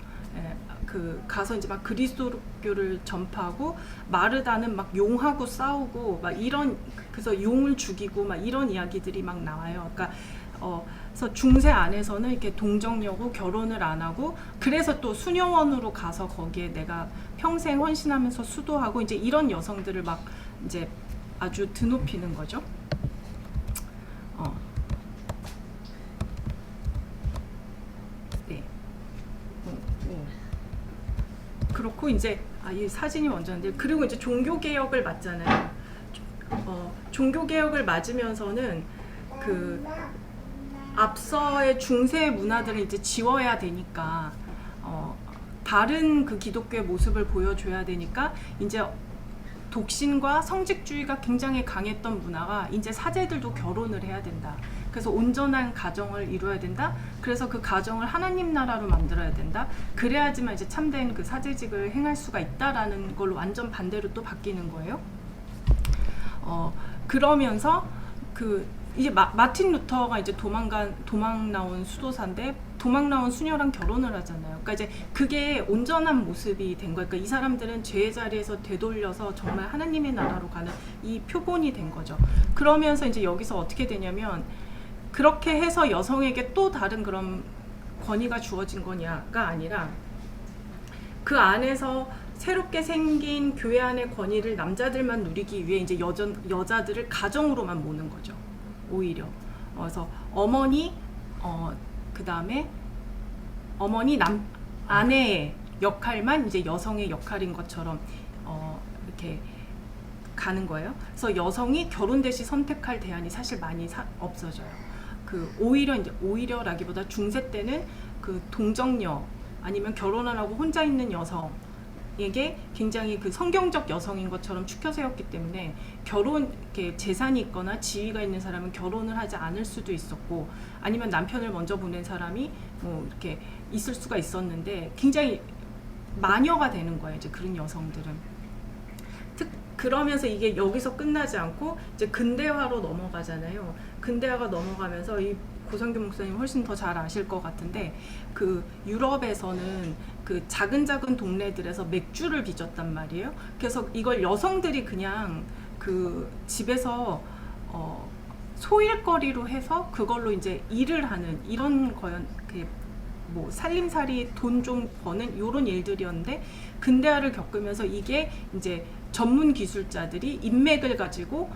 그 가서 이제 막 그리스도교를 전파하고 마르다는 막 용하고 싸우고 막 이런, 그래서 용을 죽이고 막 이런 이야기들이 막 나와요. 그러니까 그래서 중세 안에서는 이렇게 동정녀고 결혼을 안 하고, 그래서 또 수녀원으로 가서 거기에 내가 평생 헌신하면서 수도하고 이제 이런 여성들을 막 이제 아주 드높이는 거죠. 네. 그렇고 이제 이 사진이 먼저인데, 그리고 이제 종교 개혁을 맞잖아요. 종교 개혁을 맞으면서는 그 앞서의 중세 문화들을 이제 지워야 되니까 다른 그 기독교의 모습을 보여줘야 되니까 이제 독신과 성직주의가 굉장히 강했던 문화가 이제 사제들도 결혼을 해야 된다. 그래서 온전한 가정을 이루어야 된다. 그래서 그 가정을 하나님 나라로 만들어야 된다. 그래야지만 이제 참된 그 사제직을 행할 수가 있다라는 걸로 완전 반대로 또 바뀌는 거예요. 그러면서 그 이제 마틴 루터가 이제 도망 나온 수도사인데 도망 나온 수녀랑 결혼을 하잖아요. 그러니까 이제 그게 온전한 모습이 된 거예요. 그러니까 이 사람들은 죄의 자리에서 되돌려서 정말 하나님의 나라로 가는 이 표본이 된 거죠. 그러면서 이제 여기서 어떻게 되냐면, 그렇게 해서 여성에게 또 다른 그런 권위가 주어진 거냐가 아니라, 그 안에서 새롭게 생긴 교회 안의 권위를 남자들만 누리기 위해 이제 여자들을 가정으로만 모는 거죠. 오히려. 그래서 어머니, 그 다음에 어머니 아내의 역할만 이제 여성의 역할인 것처럼 이렇게 가는 거예요. 그래서 여성이 결혼 대시 선택할 대안이 사실 많이 없어져요. 그 오히려라기보다 중세 때는 그 동정녀 아니면 결혼 안 하고 혼자 있는 여성에게 굉장히 그 성경적 여성인 것처럼 추켜 세웠기 때문에 이렇게 재산이 있거나 지위가 있는 사람은 결혼을 하지 않을 수도 있었고, 아니면 남편을 먼저 보낸 사람이 뭐 이렇게 있을 수가 있었는데 굉장히 마녀가 되는 거예요. 이제 그런 여성들은. 그러면서 이게 여기서 끝나지 않고 이제 근대화로 넘어가잖아요. 근대화가 넘어가면서 이 고성규 목사님 훨씬 더 잘 아실 것 같은데, 그 유럽에서는 그 작은 동네들에서 맥주를 빚었단 말이에요. 그래서 이걸 여성들이 그냥 그 집에서 소일거리로 해서 그걸로 이제 일을 하는 이런 거연, 뭐 살림살이 돈 좀 버는 이런 일들이었는데, 근대화를 겪으면서 이게 이제 전문 기술자들이 인맥을 가지고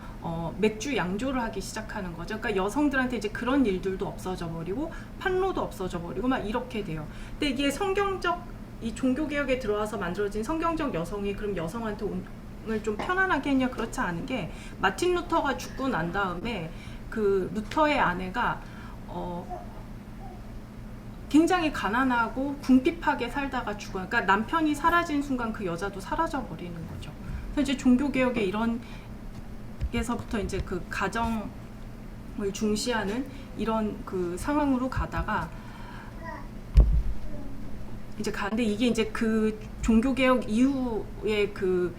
맥주 양조를 하기 시작하는 거죠. 그러니까 여성들한테 이제 그런 일들도 없어져 버리고 판로도 없어져 버리고 막 이렇게 돼요. 근데 이게 이 종교 개혁에 들어와서 만들어진 성경적 여성이 그럼 여성한테 오늘 좀 편안하게 했냐? 그렇지 않은 게, 마틴 루터가 죽고 난 다음에 그 루터의 아내가 굉장히 가난하고 궁핍하게 살다가 죽어요. 그러니까 남편이 사라진 순간 그 여자도 사라져 버리는 거죠. 그래서 이제 종교 개혁의 이런 에서부터 이제 그 가정을 중시하는 이런 그 상황으로 가다가 이제 가는데, 이게 이제 그 종교 개혁 이후에 그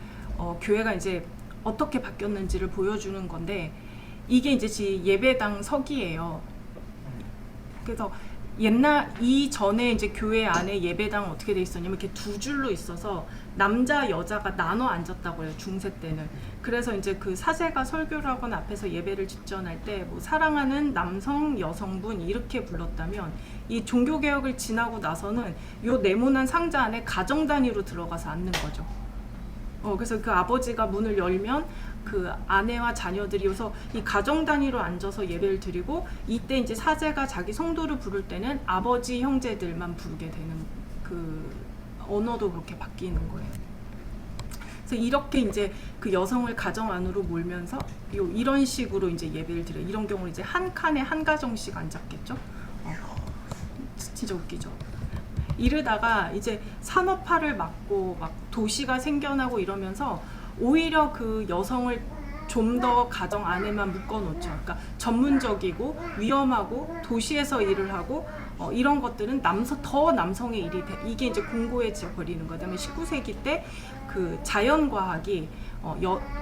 교회가 이제 어떻게 바뀌었는지를 보여주는 건데, 이게 이제 예배당 서기예요. 그래서 이전에 이제 교회 안에 예배당 어떻게 돼 있었냐면 이렇게 두 줄로 있어서 남자 여자가 나눠 앉았다고 해요, 중세 때는. 그래서 이제 그 사제가 설교를 하거나 앞에서 예배를 집전할 때 뭐 사랑하는 남성 여성분 이렇게 불렀다면, 이 종교 개혁을 지나고 나서는 요 네모난 상자 안에 가정 단위로 들어가서 앉는 거죠. 그래서 그 아버지가 문을 열면 그 아내와 자녀들이 여기서 이 가정 단위로 앉아서 예배를 드리고, 이때 이제 사제가 자기 성도를 부를 때는 아버지 형제들만 부르게 되는, 그 언어도 그렇게 바뀌는 거예요. 그래서 이렇게 이제 그 여성을 가정 안으로 몰면서 이런 식으로 이제 예배를 드려요. 이런 경우는 이제 한 칸에 한 가정씩 앉았겠죠. 진짜 웃기죠. 이러다가 이제 산업화를 막고 막 도시가 생겨나고 이러면서 오히려 그 여성을 좀 더 가정 안에만 묶어놓죠. 그러니까 전문적이고 위험하고 도시에서 일을 하고 이런 것들은 더 남성의 일이 이게 이제 공고해져 버리는 거예요. 그다음에 19세기 때 그 자연과학이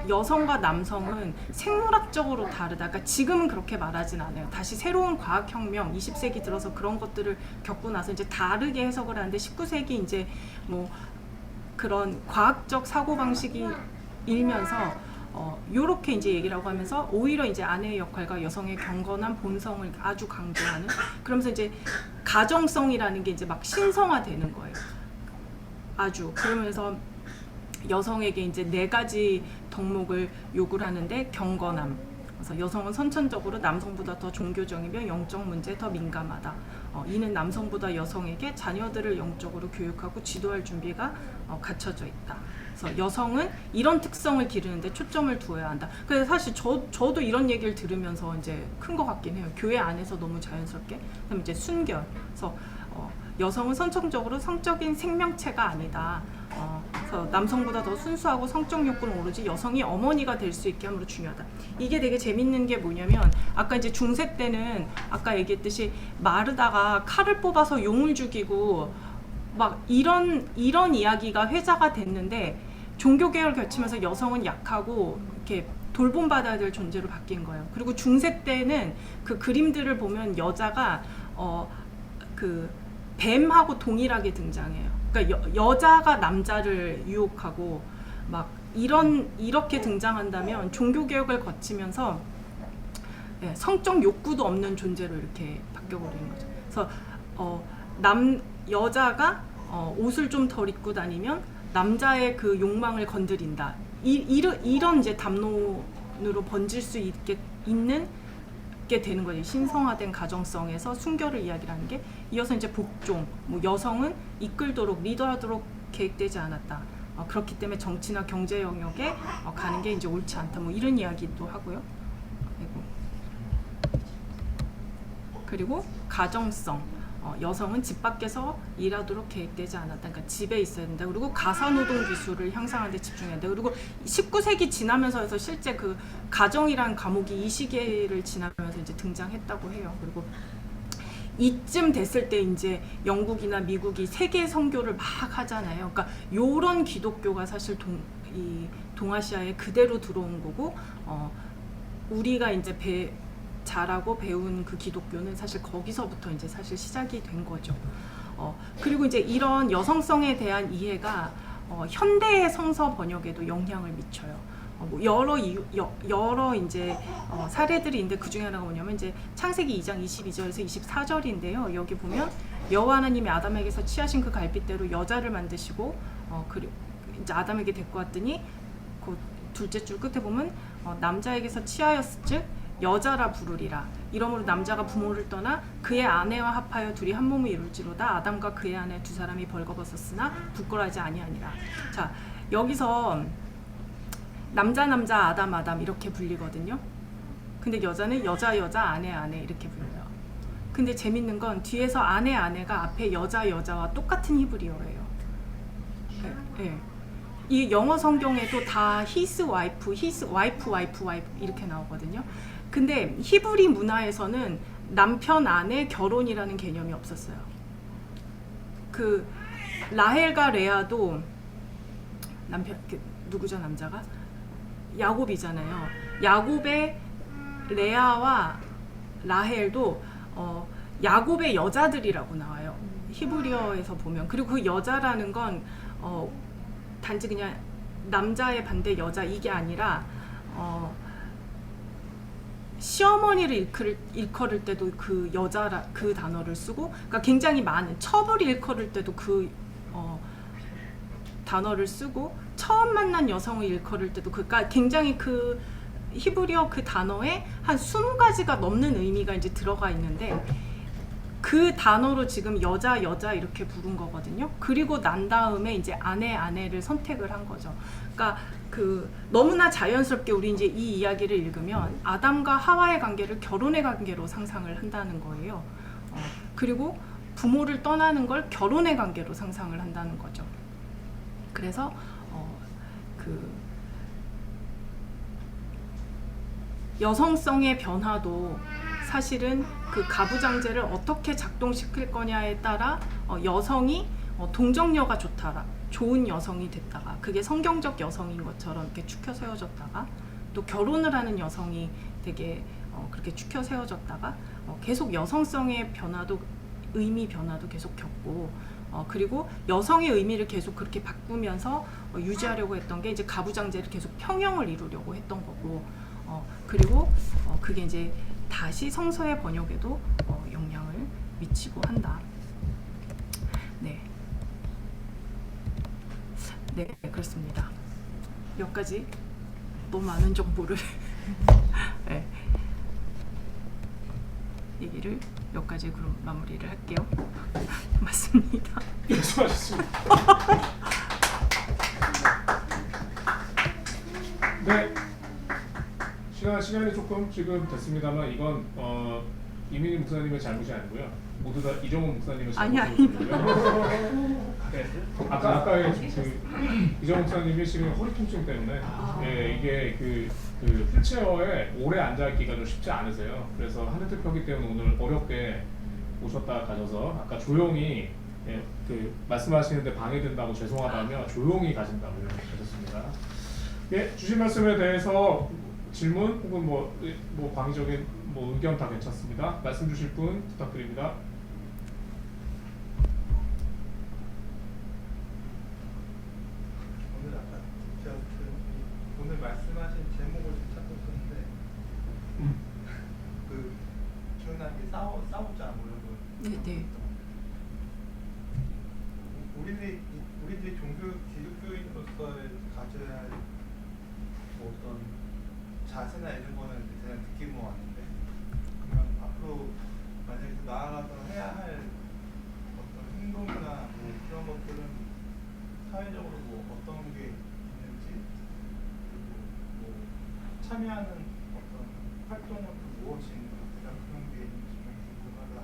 여성과 남성은 생물학적으로 다르다. 그러니까 지금은 그렇게 말하진 않아요. 다시 새로운 과학혁명 20세기 들어서 그런 것들을 겪고 나서 이제 다르게 해석을 하는데 19세기 이제 뭐 그런 과학적 사고방식이 일면서 요렇게 이제 얘기를 하고 하면서 오히려 이제 아내의 역할과 여성의 경건한 본성을 아주 강조하는, 그러면서 이제 가정성이라는 게 이제 막 신성화되는 거예요. 아주 그러면서 여성에게 이제 4가지 덕목을 요구를 하는데 경건함. 그래서 여성은 선천적으로 남성보다 더 종교적이며 영적 문제에 더 민감하다. 이는 남성보다 여성에게 자녀들을 영적으로 교육하고 지도할 준비가 갖춰져 있다. 그래서 여성은 이런 특성을 기르는데 초점을 두어야 한다. 그래서 사실 저도 이런 얘기를 들으면서 이제 큰 것 같긴 해요. 교회 안에서 너무 자연스럽게. 그다음에 이제 순결. 그래서 여성은 선천적으로 성적인 생명체가 아니다. 그래서 남성보다 더 순수하고 성적 욕구는 오로지 여성이 어머니가 될 수 있게 함으로 중요하다. 이게 되게 재밌는 게 뭐냐면 아까 이제 중세 때는 아까 얘기했듯이 마르다가 칼을 뽑아서 용을 죽이고 막 이런 이야기가 회자가 됐는데 종교개혁을 거치면서 여성은 약하고 이렇게 돌봄받아야 될 존재로 바뀐 거예요. 그리고 중세 때는 그 그림들을 보면 여자가 그 뱀하고 동일하게 등장해요. 그러니까 여자가 남자를 유혹하고 막 이렇게 등장한다면 종교개혁을 거치면서 성적 욕구도 없는 존재로 이렇게 바뀌어버리는 거죠. 그래서 여자가 옷을 좀 덜 입고 다니면 남자의 그 욕망을 건드린다. 이런 이제 담론으로 번질 수 있는 게 되는 거죠. 신성화된 가정성에서 순결을 이야기하는 게 이어서 이제 복종, 뭐 여성은 이끌도록 리더하도록 계획되지 않았다. 그렇기 때문에 정치나 경제 영역에 가는 게 이제 옳지 않다. 뭐 이런 이야기도 하고요. 그리고 가정성. 여성은 집 밖에서 일하도록 계획되지 않았다. 그러니까 집에 있어야 된다. 그리고 가사노동 기술을 향상하는 데 집중해야 된다. 그리고 19세기 지나면서 해서 실제 그 가정이라는 과목이 이 시기를 지나면서 이제 등장했다고 해요. 그리고 이쯤 됐을 때 이제 영국이나 미국이 세계 선교를 막 하잖아요. 그러니까 요런 기독교가 사실 동아시아에 그대로 들어온 거고 우리가 이제 잘하고 배운 그 기독교는 사실 거기서부터 이제 사실 시작이 된 거죠. 그리고 이제 이런 여성성에 대한 이해가 현대의 성서 번역에도 영향을 미쳐요. 뭐 여러 이제 사례들이 있는데 그 중에 하나가 뭐냐면 이제 창세기 2장 22절에서 24절인데요. 여기 보면 여호와 하나님이 아담에게서 취하신 그 갈빗대로 여자를 만드시고 그리고 이제 아담에게 데리고 왔더니 그 둘째 줄 끝에 보면 남자에게서 취하였을즉 여자라 부르리라. 이러므로 남자가 부모를 떠나 그의 아내와 합하여 둘이 한 몸을 이룰지로다. 아담과 그의 아내 두 사람이 벌거벗었으나 부끄러워하지 아니하니라. 자, 여기서 남자 아담 이렇게 불리거든요. 근데 여자는 여자 아내 이렇게 불려요. 근데 재밌는 건 뒤에서 아내가 앞에 여자와 똑같은 히브리어예요. 네. 이 영어 성경에도 다 his wife 이렇게 나오거든요. 근데 히브리 문화에서는 남편 아내 결혼이라는 개념이 없었어요. 그 라헬과 레아도 남편 누구죠 남자가? 야곱이잖아요. 야곱의 레아와 라헬도 야곱의 여자들이라고 나와요. 히브리어에서 보면. 그리고 그 여자라는 건 단지 그냥 남자의 반대 여자 이게 아니라 시어머니를 일컬을 때도 그 여자라 그 단어를 쓰고, 그러니까 굉장히 많은 첩을 일컬을 때도 그 단어를 쓰고, 처음 만난 여성을 일컬을 때도 그러니까 굉장히 그 히브리어 그 단어에 한 20가지가 넘는 의미가 이제 들어가 있는데 그 단어로 지금 여자 이렇게 부른 거거든요. 그리고 난 다음에 이제 아내를 선택을 한 거죠. 그러니까 그 너무나 자연스럽게 우리 이제 이 이야기를 읽으면 아담과 하와의 관계를 결혼의 관계로 상상을 한다는 거예요. 그리고 부모를 떠나는 걸 결혼의 관계로 상상을 한다는 거죠. 그래서 여성성의 변화도 사실은 그 가부장제를 어떻게 작동시킬 거냐에 따라 여성이 동정녀가 좋다라 좋은 여성이 됐다가 그게 성경적 여성인 것처럼 이렇게 축혀 세워졌다가 또 결혼을 하는 여성이 되게 그렇게 축혀 세워졌다가 계속 여성성의 변화도 의미 변화도 계속 겪고 그리고 여성의 의미를 계속 그렇게 바꾸면서 유지하려고 했던 게 이제 가부장제를 계속 평형을 이루려고 했던 거고 그리고 그게 이제 다시 성서의 번역에도 영향을 미치고 한다. 네, 네 그렇습니다. 여기까지 너무 많은 정보를 네. 얘기를 여기까지 그럼 마무리를 할게요. 맞습니다. 수고하셨습니다. 네. 시간이 조금 지금 됐습습니다만 이건 이민희 목사님의 잘못이 아니고요. 모두 다 이정훈 목사님의 잘못이고요. 네. 아까의 그 이정훈 목사님이 지금 허리 통증 때문에 예, 이게 그 휠체어에 오래 앉아있기가 좀 쉽지 않으세요. 그래서 하늘 특표기 때문에 오늘 어렵게 오셨다 가셔서 아까 조용히 예, 그 말씀하시는데 방해된다고 죄송하다며 조용히 가신다고 하셨습니다. 예, 주신 말씀에 대해서 질문 혹은 뭐 광의적인 뭐 의견 다 괜찮습니다. 말씀 주실 분 부탁드립니다. 오늘 아까 제가 오늘 말씀하신 제목을 좀 찾고 있었는데 그 기억나는 게 싸우자 뭐 이런 거. 네. 우리들이 기독교인으로서 가져야 할 뭐 어떤 자세나 이런 거는 제가 느끼고 왔는데 그러면 앞으로 만약에 나아가서 해야 할 어떤 행동이나 뭐 그런 것들은 사회적으로 뭐 어떤 게 있는지 그리고 뭐 참여하는 어떤 활동은 무엇인가 그런 게 있는지 좀 궁금하다.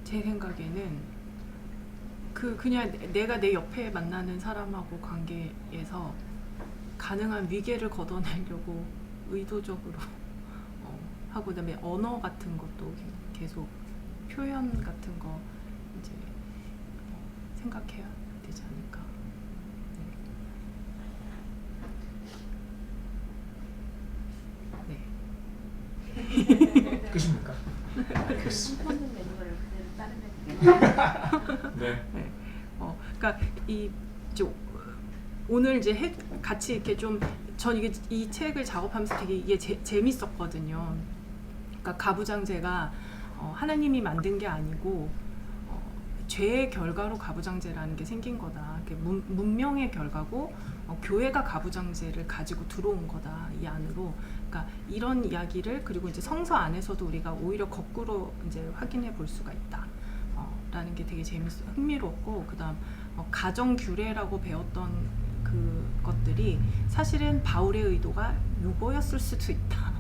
제 생각에는 그냥 내가 내 옆에 만나는 사람하고 관계에서 가능한 위계를 걷어내려고 의도적으로 하고 그다음에 언어 같은 것도 계속 표현 같은 거 이제 생각해야 되지 않을까. 네. 끝입니까? 손님 매뉴얼을 그대로 따르면 되겠네요. 네. 그러니까 오늘 이제 같이 이렇게 좀 전 이게 이 책을 작업하면서 되게 이게 재밌었거든요. 그러니까 가부장제가 하나님이 만든 게 아니고 죄의 결과로 가부장제라는 게 생긴 거다. 문명의 결과고 교회가 가부장제를 가지고 들어온 거다 이 안으로. 그러니까 이런 이야기를 그리고 이제 성서 안에서도 우리가 오히려 거꾸로 이제 확인해 볼 수가 있다. 라는 게 되게 흥미롭고 그다음 가정 규례라고 배웠던 그것들이 사실은 바울의 의도가 요거였을 수도 있다.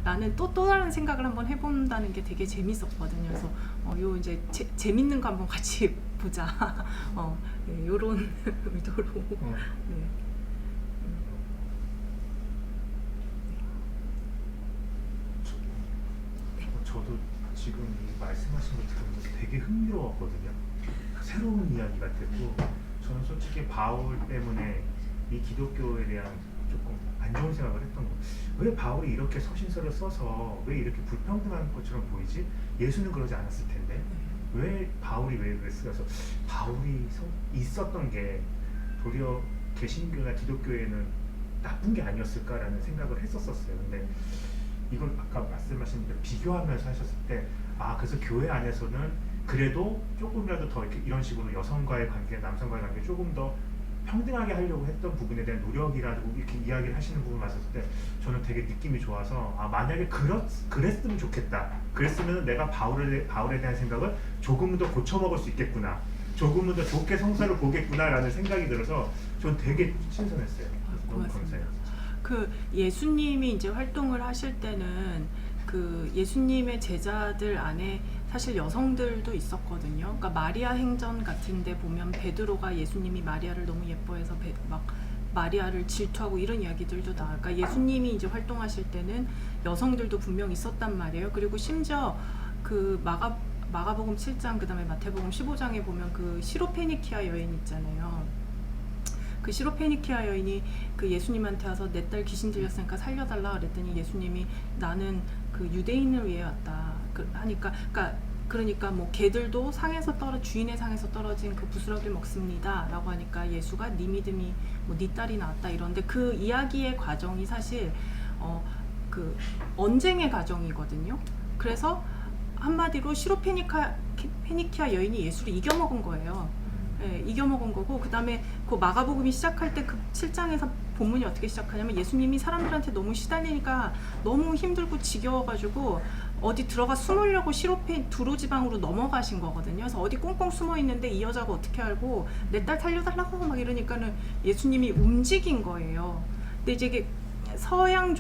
라는 또 다른 생각을 한번 해본다는 게 되게 재밌었거든요. 그래서 요 이제 재밌는 거 한번 같이 보자. 네, 요런 의도로. 네. 저도 지금 이 말씀하신 거 들으면서 되게 흥미로웠거든요. 새로운 이야기 같았고 저는 솔직히 바울 때문에 이 기독교에 대한 조금 안 좋은 생각을 했던 거. 왜 바울이 이렇게 서신서를 써서 왜 이렇게 불평등한 것처럼 보이지? 예수는 그러지 않았을 텐데 왜 바울이 왜 그랬을까? 그래서 바울이 있었던 게 도리어 개신교나 기독교에는 나쁜 게 아니었을까라는 생각을 했었어요. 근데 이걸 아까 말씀하신 대로 비교하면서 하셨을 때 그래서 교회 안에서는 그래도 조금이라도 더 이런 식으로 여성과의 관계, 남성과의 관계 조금 더 평등하게 하려고 했던 부분에 대한 노력이라고 이렇게 이야기를 하시는 부분을 봤을 때 저는 되게 느낌이 좋아서 만약에 그랬으면 좋겠다. 그랬으면 내가 바울에 대한 생각을 조금 더 고쳐먹을 수 있겠구나. 조금은 더 좋게 성서를 보겠구나라는 생각이 들어서 저는 되게 신선했어요. 너무 감사해요. 예수님이 이제 활동을 하실 때는 그 예수님의 제자들 안에 사실 여성들도 있었거든요. 그러니까 마리아 행전 같은데 보면 베드로가 예수님이 마리아를 너무 예뻐해서 막 마리아를 질투하고 이런 이야기들도 나와. 그러니까 예수님이 이제 활동하실 때는 여성들도 분명 있었단 말이에요. 그리고 심지어 그 마가복음 7장 그다음에 마태복음 15장에 보면 그 시로페니키아 여인 있잖아요. 그 시로페니키아 여인이 그 예수님한테 와서 내 딸 귀신 들렸으니까 살려달라 그랬더니 예수님이 나는 그 유대인을 위해 왔다 하니까 그러니까 뭐 개들도 주인의 상에서 떨어진 그 부스러기를 먹습니다라고 하니까 예수가 네 믿음이 뭐 네 딸이 나왔다 이런데 그 이야기의 과정이 사실 그 언쟁의 과정이거든요. 그래서 한마디로 시로페니키아 여인이 예수를 이겨먹은 거예요. 예, 이겨먹은 거고 그 다음에 그 마가복음이 시작할 때 그 7장에서 본문이 어떻게 시작하냐면 예수님이 사람들한테 너무 시달리니까 너무 힘들고 지겨워가지고 어디 들어가 숨으려고 두로 지방으로 넘어가신 거거든요. 그래서 어디 꽁꽁 숨어 있는데 이 여자가 어떻게 알고 내 딸 살려달라고 막 이러니까는 예수님이 움직인 거예요. 근데 이제 이게 서양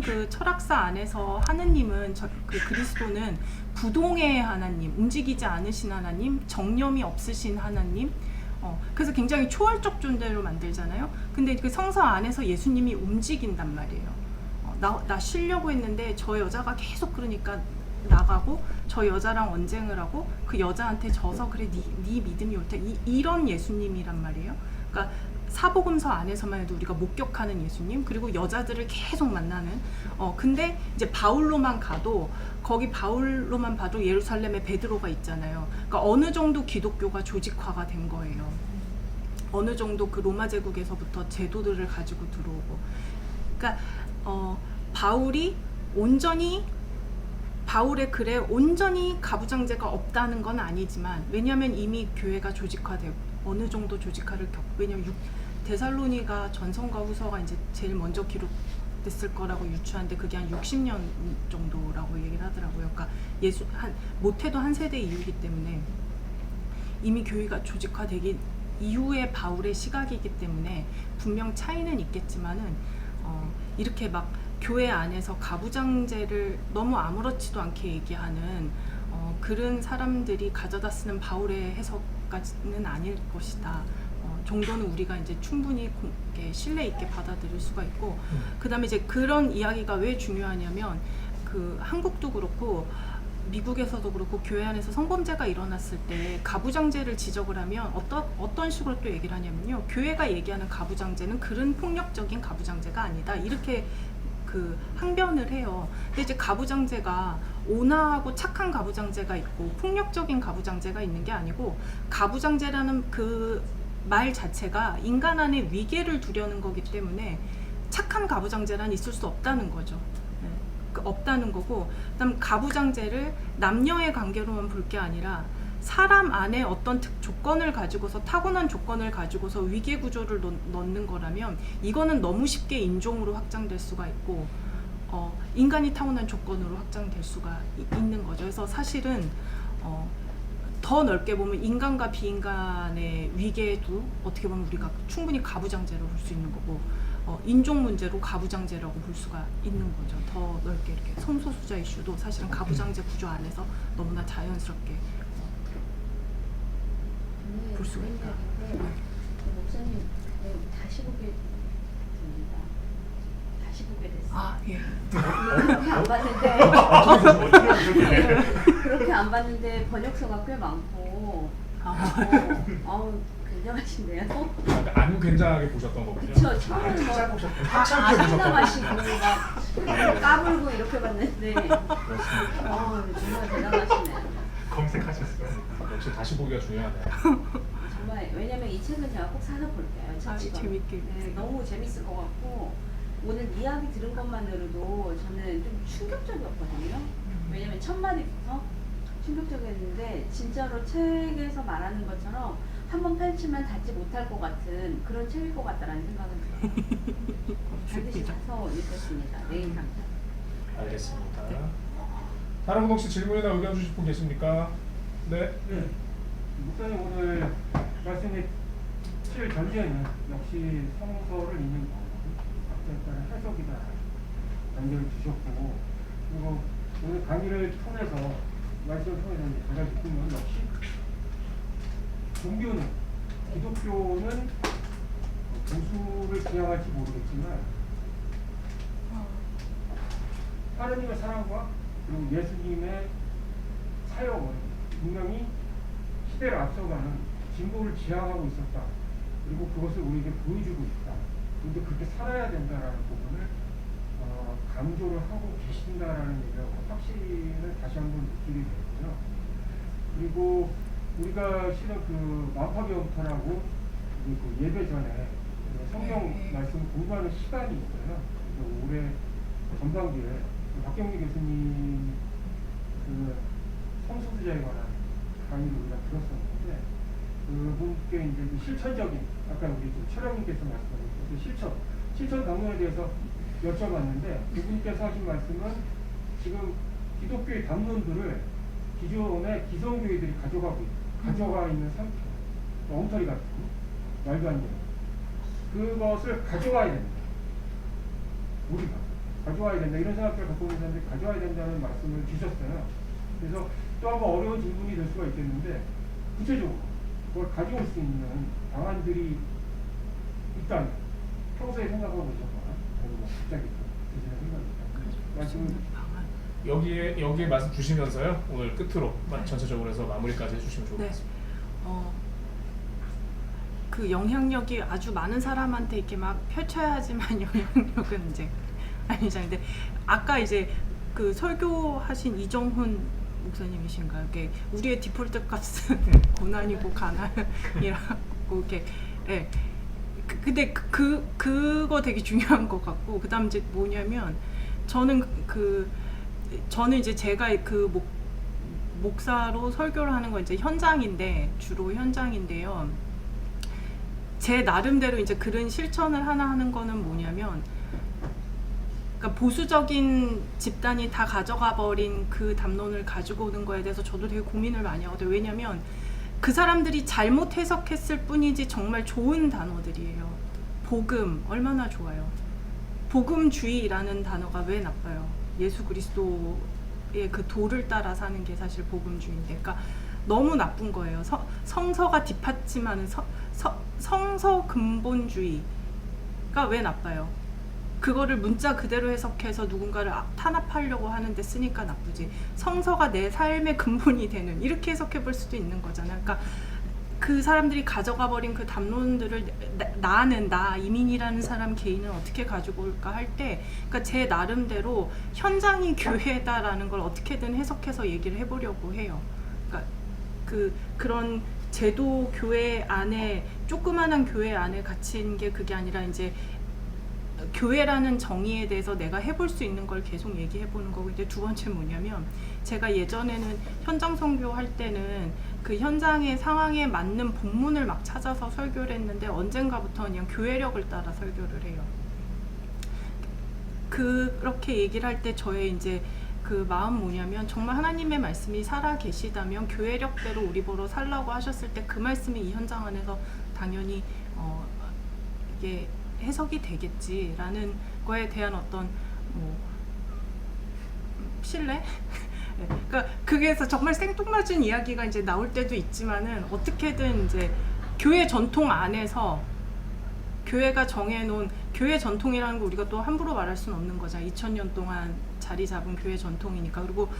그 철학사 안에서 하느님은 그 그리스도는 부동의 하나님, 움직이지 않으신 하나님, 정념이 없으신 하나님, 그래서 굉장히 초월적 존재로 만들잖아요. 근데 그 성서 안에서 예수님이 움직인단 말이에요. 나 쉬려고 했는데 저 여자가 계속 그러니까 나가고 저 여자랑 언쟁을 하고 그 여자한테 져서 그래 네 믿음이 옳다 이런 예수님이란 말이에요. 그러니까 사복음서 안에서만 해도 우리가 목격하는 예수님 그리고 여자들을 계속 만나는 근데 이제 바울로만 가도 거기 바울로만 봐도 예루살렘에 베드로가 있잖아요. 그러니까 어느 정도 기독교가 조직화가 된 거예요. 어느 정도 그 로마 제국에서부터 제도들을 가지고 들어오고 그러니까 바울의 글에 온전히 가부장제가 없다는 건 아니지만 왜냐하면 이미 교회가 조직화되고 어느 정도 조직화를 왜냐하면 데살로니가 전서과 후서가 이제 제일 먼저 기록됐을 거라고 유추하는데 그게 한 60년 정도라고 얘기를 하더라고요. 그러니까 못해도 한 세대 이후이기 때문에 이미 교회가 조직화되기 이후에 바울의 시각이기 때문에 분명 차이는 있겠지만은 이렇게 막 교회 안에서 가부장제를 너무 아무렇지도 않게 얘기하는 그런 사람들이 가져다 쓰는 바울의 해석까지는 아닐 것이다. 정도는 우리가 이제 충분히 신뢰 있게 받아들일 수가 있고 그다음에 이제 그런 이야기가 왜 중요하냐면 그 한국도 그렇고 미국에서도 그렇고 교회 안에서 성범죄가 일어났을 때 가부장제를 지적을 하면 어떤 식으로 또 얘기를 하냐면요. 교회가 얘기하는 가부장제는 그런 폭력적인 가부장제가 아니다. 이렇게 그 항변을 해요. 근데 이제 가부장제가 온화하고 착한 가부장제가 있고 폭력적인 가부장제가 있는 게 아니고 가부장제라는 그 말 자체가 인간 안에 위계를 두려는 거기 때문에 착한 가부장제란 있을 수 없다는 거죠. 없다는 거고 그다음 가부장제를 남녀의 관계로만 볼 게 아니라 사람 안에 어떤 조건을 가지고서 타고난 조건을 가지고서 위계 구조를 넣는 거라면 이거는 너무 쉽게 인종으로 확장될 수가 있고 인간이 타고난 조건으로 확장될 수가 있는 거죠. 그래서 사실은 더 넓게 보면 인간과 비인간의 위계도 어떻게 보면 우리가 충분히 가부장제로 볼 수 있는 거고 인종 문제로 가부장제라고 볼 수가 있는 거죠. 더 넓게 이렇게 성소수자 이슈도 사실은 가부장제 구조 안에서 너무나 자연스럽게 볼 수가 있다. 목사님 다시 보게 됩니다. 다시 보게 됐어요. 아 예. 그렇게 안 봤는데 그렇게 안 봤는데 번역서가 꽤 많고 굉장하신데요. 안 굉장하게 보셨던 거군요. 그쵸. 처음은 뭐 상담하시고 막 까불고 이렇게 봤는데 정말 대단하시네요. 검색하셨어요. 역시 다시 보기가 중요하네요. 정말 왜냐면 이 책은 제가 꼭 사서 볼게요. 첫 직업. 재밌게 네, 너무 재밌을 것 같고 오늘 이야기 들은 것만으로도 저는 좀 충격적이었거든요. 왜냐면 첫 마디부터 충격적이었는데 진짜로 책에서 말하는 것처럼 한번 펼치면 닫지 못할 것 같은 그런 책일 것 같다라는 생각은 들어요. 반드시 사서 읽겠습니다. 내일 당장. 알겠습니다. 다른 분 혹시 질문이나 의견 주실 분 계십니까? 네. 네. 목사님 오늘 말씀해 칠 전제는 역시 성서를 읽는 방법, 각자에 따른 해석이다 연결을 주셨고 그리고 오늘 강의를 통해서 말씀을 통해서 제가 느낀 건 역시 종교는 기독교는 보수를 지향할지 모르겠지만 하느님의 사랑과 그리고 예수님의 사역은 분명히 시대를 앞서가는 진보를 지향하고 있었다. 그리고 그것을 우리에게 보여주고 있다. 그런데 그렇게 살아야 된다라는 부분을 강조를 하고 계신다라는 얘기하고 확신을 다시 한번 느끼게 되고요. 그리고 우리가 실은 그 만파경탄하고 그 예배 전에 성경 말씀 공부하는 시간이 있어요. 그래서 올해 전반기에 박경리 교수님 그 성소수자에 관한 강의를 우리가 들었었는데 그분께 이제 그 실천적인 아까 우리 철영님께서 말씀하신 실천 담론에 대해서 여쭤봤는데 그분께서 하신 말씀은 지금 기독교의 담론들을 기존의 기성교회들이 가져가 있는 상태, 엉터리 같은 말도 안 되는 그것을 가져와야 된다. 우리가 가져와야 된다 이런 생각을 갖고 있는 사람들이 가져와야 된다는 말씀을 주셨어요. 그래서 또 한번 어려운 질문이 될 수가 있겠는데 구체적으로 그걸 가져올 수 있는 방안들이 있다면 평소에 생각하고 있었거나 아니면 갑자기 드시는 생각이 있다면 말씀을 여기에 말씀 주시면서요 오늘 끝으로 전체적으로 해서 마무리까지 해주시면 좋을 것 같습니다. 그 영향력이 아주 많은 사람한테 이렇게 막 펼쳐야지만 영향력은 이제 아니잖아요. 근데 아까 이제 그 설교하신 이정훈 목사님이신가요? 이게 우리의 디폴트 값은 고난이고 가난이라고 이렇게 예. 근데 그거 되게 중요한 것 같고 그다음 이제 뭐냐면 저는 이제 제가 그 목사로 설교를 하는 건 이제 주로 현장인데요. 제 나름대로 이제 그런 실천을 하나 하는 거는 뭐냐면 그러니까 보수적인 집단이 다 가져가 버린 그 담론을 가지고 오는 거에 대해서 저도 되게 고민을 많이 하거든요. 왜냐면 그 사람들이 잘못 해석했을 뿐이지 정말 좋은 단어들이에요. 복음 얼마나 좋아요. 복음주의라는 단어가 왜 나빠요? 예수 그리스도의 그 도를 따라 사는 게 사실 복음주의인데, 그러니까 너무 나쁜 거예요. 성서가 뒷받침하는 성서 근본주의가 왜 나빠요? 그거를 문자 그대로 해석해서 누군가를 탄압하려고 하는데 쓰니까 나쁘지. 성서가 내 삶의 근본이 되는 이렇게 해석해 볼 수도 있는 거잖아요. 그러니까 그 사람들이 가져가 버린 그 담론들을 나 이민이라는 사람 개인은 어떻게 가지고 올까 할 때 그러니까 제 나름대로 현장이 교회다라는 걸 어떻게든 해석해서 얘기를 해보려고 해요. 그러니까 그런 제도 교회 안에 조그만한 교회 안에 갇힌 게 그게 아니라 이제 교회라는 정의에 대해서 내가 해볼 수 있는 걸 계속 얘기해보는 거고, 이제 두 번째 뭐냐면 제가 예전에는 현장 선교할 때는 그 현장의 상황에 맞는 본문을 막 찾아서 설교를 했는데 언젠가부터 그냥 교회력을 따라 설교를 해요. 그렇게 얘기를 할 때 저의 이제 그 마음 뭐냐면 정말 하나님의 말씀이 살아 계시다면 교회력대로 우리 보러 살라고 하셨을 때 그 말씀이 이 현장 안에서 당연히 이게 해석이 되겠지라는 거에 대한 어떤 신뢰? 네. 그러니까 그게서 정말 생뚱맞은 이야기가 이제 나올 때도 있지만은 어떻게든 이제 교회 전통 안에서 교회가 정해놓은 교회 전통이라는 거 우리가 또 함부로 말할 수는 없는 거잖아요. 2000년 동안 자리 잡은 교회 전통이니까. 그리고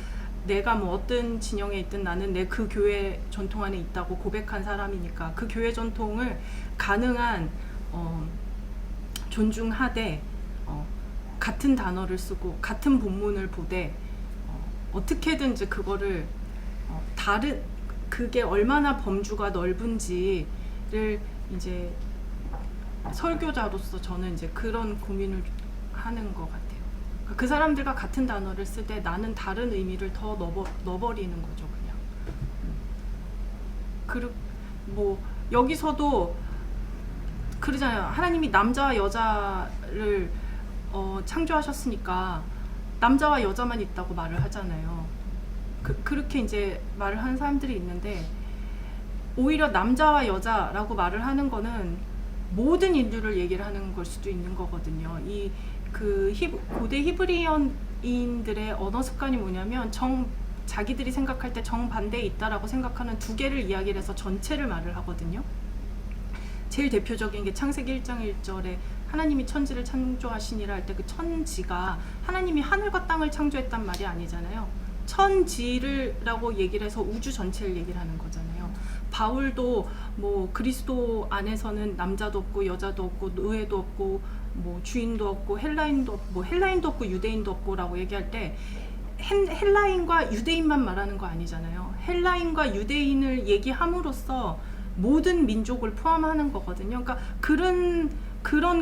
내가 뭐 어떤 진영에 있든 나는 내 그 교회 전통 안에 있다고 고백한 사람이니까 그 교회 전통을 가능한 존중하되 같은 단어를 쓰고 같은 본문을 보되 어떻게든 이제 그거를 다른 그게 얼마나 범주가 넓은지를 이제 설교자로서 저는 이제 그런 고민을 하는 것 같아요. 그 사람들과 같은 단어를 쓸 때 나는 다른 의미를 더 넣어버리는 거죠, 그냥. 그리고 뭐 여기서도 그러잖아요. 하나님이 남자와 여자를 창조하셨으니까 남자와 여자만 있다고 말을 하잖아요. 그렇게 이제 말을 하는 사람들이 있는데 오히려 남자와 여자라고 말을 하는 거는 모든 인류를 얘기를 하는 걸 수도 있는 거거든요. 고대 히브리언 교회인들의 언어 습관이 뭐냐면 자기들이 생각할 때 정반대에 있다라고 생각하는 두 개를 이야기를 해서 전체를 말을 하거든요. 제일 대표적인 게 창세기 1장 1절에 하나님이 천지를 창조하시니라 할 때 그 천지가 하나님이 하늘과 땅을 창조했단 말이 아니잖아요. 천지를라고 얘기를 해서 우주 전체를 얘기를 하는 거잖아요. 바울도 뭐 그리스도 안에서는 남자도 없고 여자도 없고 노예도 없고 뭐 주인도 없고 헬라인도 없고 유대인도 없고라고 얘기할 때 헬라인과 유대인만 말하는 거 아니잖아요. 헬라인과 유대인을 얘기함으로써 모든 민족을 포함하는 거거든요. 그러니까 그런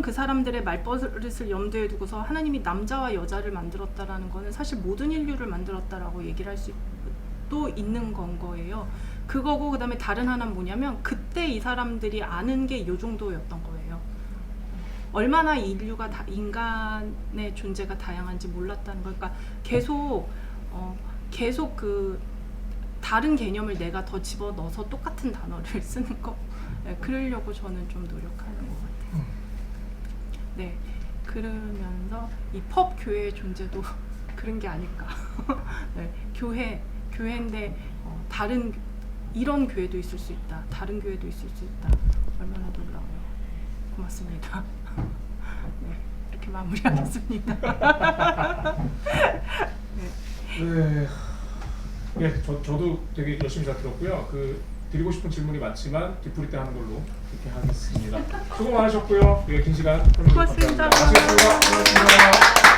그 사람들의 말버릇을 염두에 두고서 하나님이 남자와 여자를 만들었다라는 거는 사실 모든 인류를 만들었다라고 얘기를 할 수도 있는 건 거예요. 그거고 그다음에 다른 하나는 뭐냐면 그때 이 사람들이 아는 게 요 정도였던 거예요. 얼마나 인류가 인간의 존재가 다양한지 몰랐다는 거. 그러니까 계속 그 다른 개념을 내가 더 집어넣어서 똑같은 단어를 쓰는 거. 네, 그러려고 저는 좀 노력하는 것 같아요. 네, 그러면서 이 펍 교회의 존재도 그런 게 아닐까. 네, 교회인데 다른 이런 교회도 있을 수 있다. 다른 교회도 있을 수 있다. 얼마나 놀라워요. 고맙습니다. 네, 이렇게 마무리하겠습니다. 네. 네, 저도 되게 열심히 잘 들었고요. 드리고 싶은 질문이 많지만 뒤풀이 때 하는 걸로 그렇게 하겠습니다. 수고 많으셨고요. 긴 시간 고맙습니다. 고맙습니다. 고맙습니다.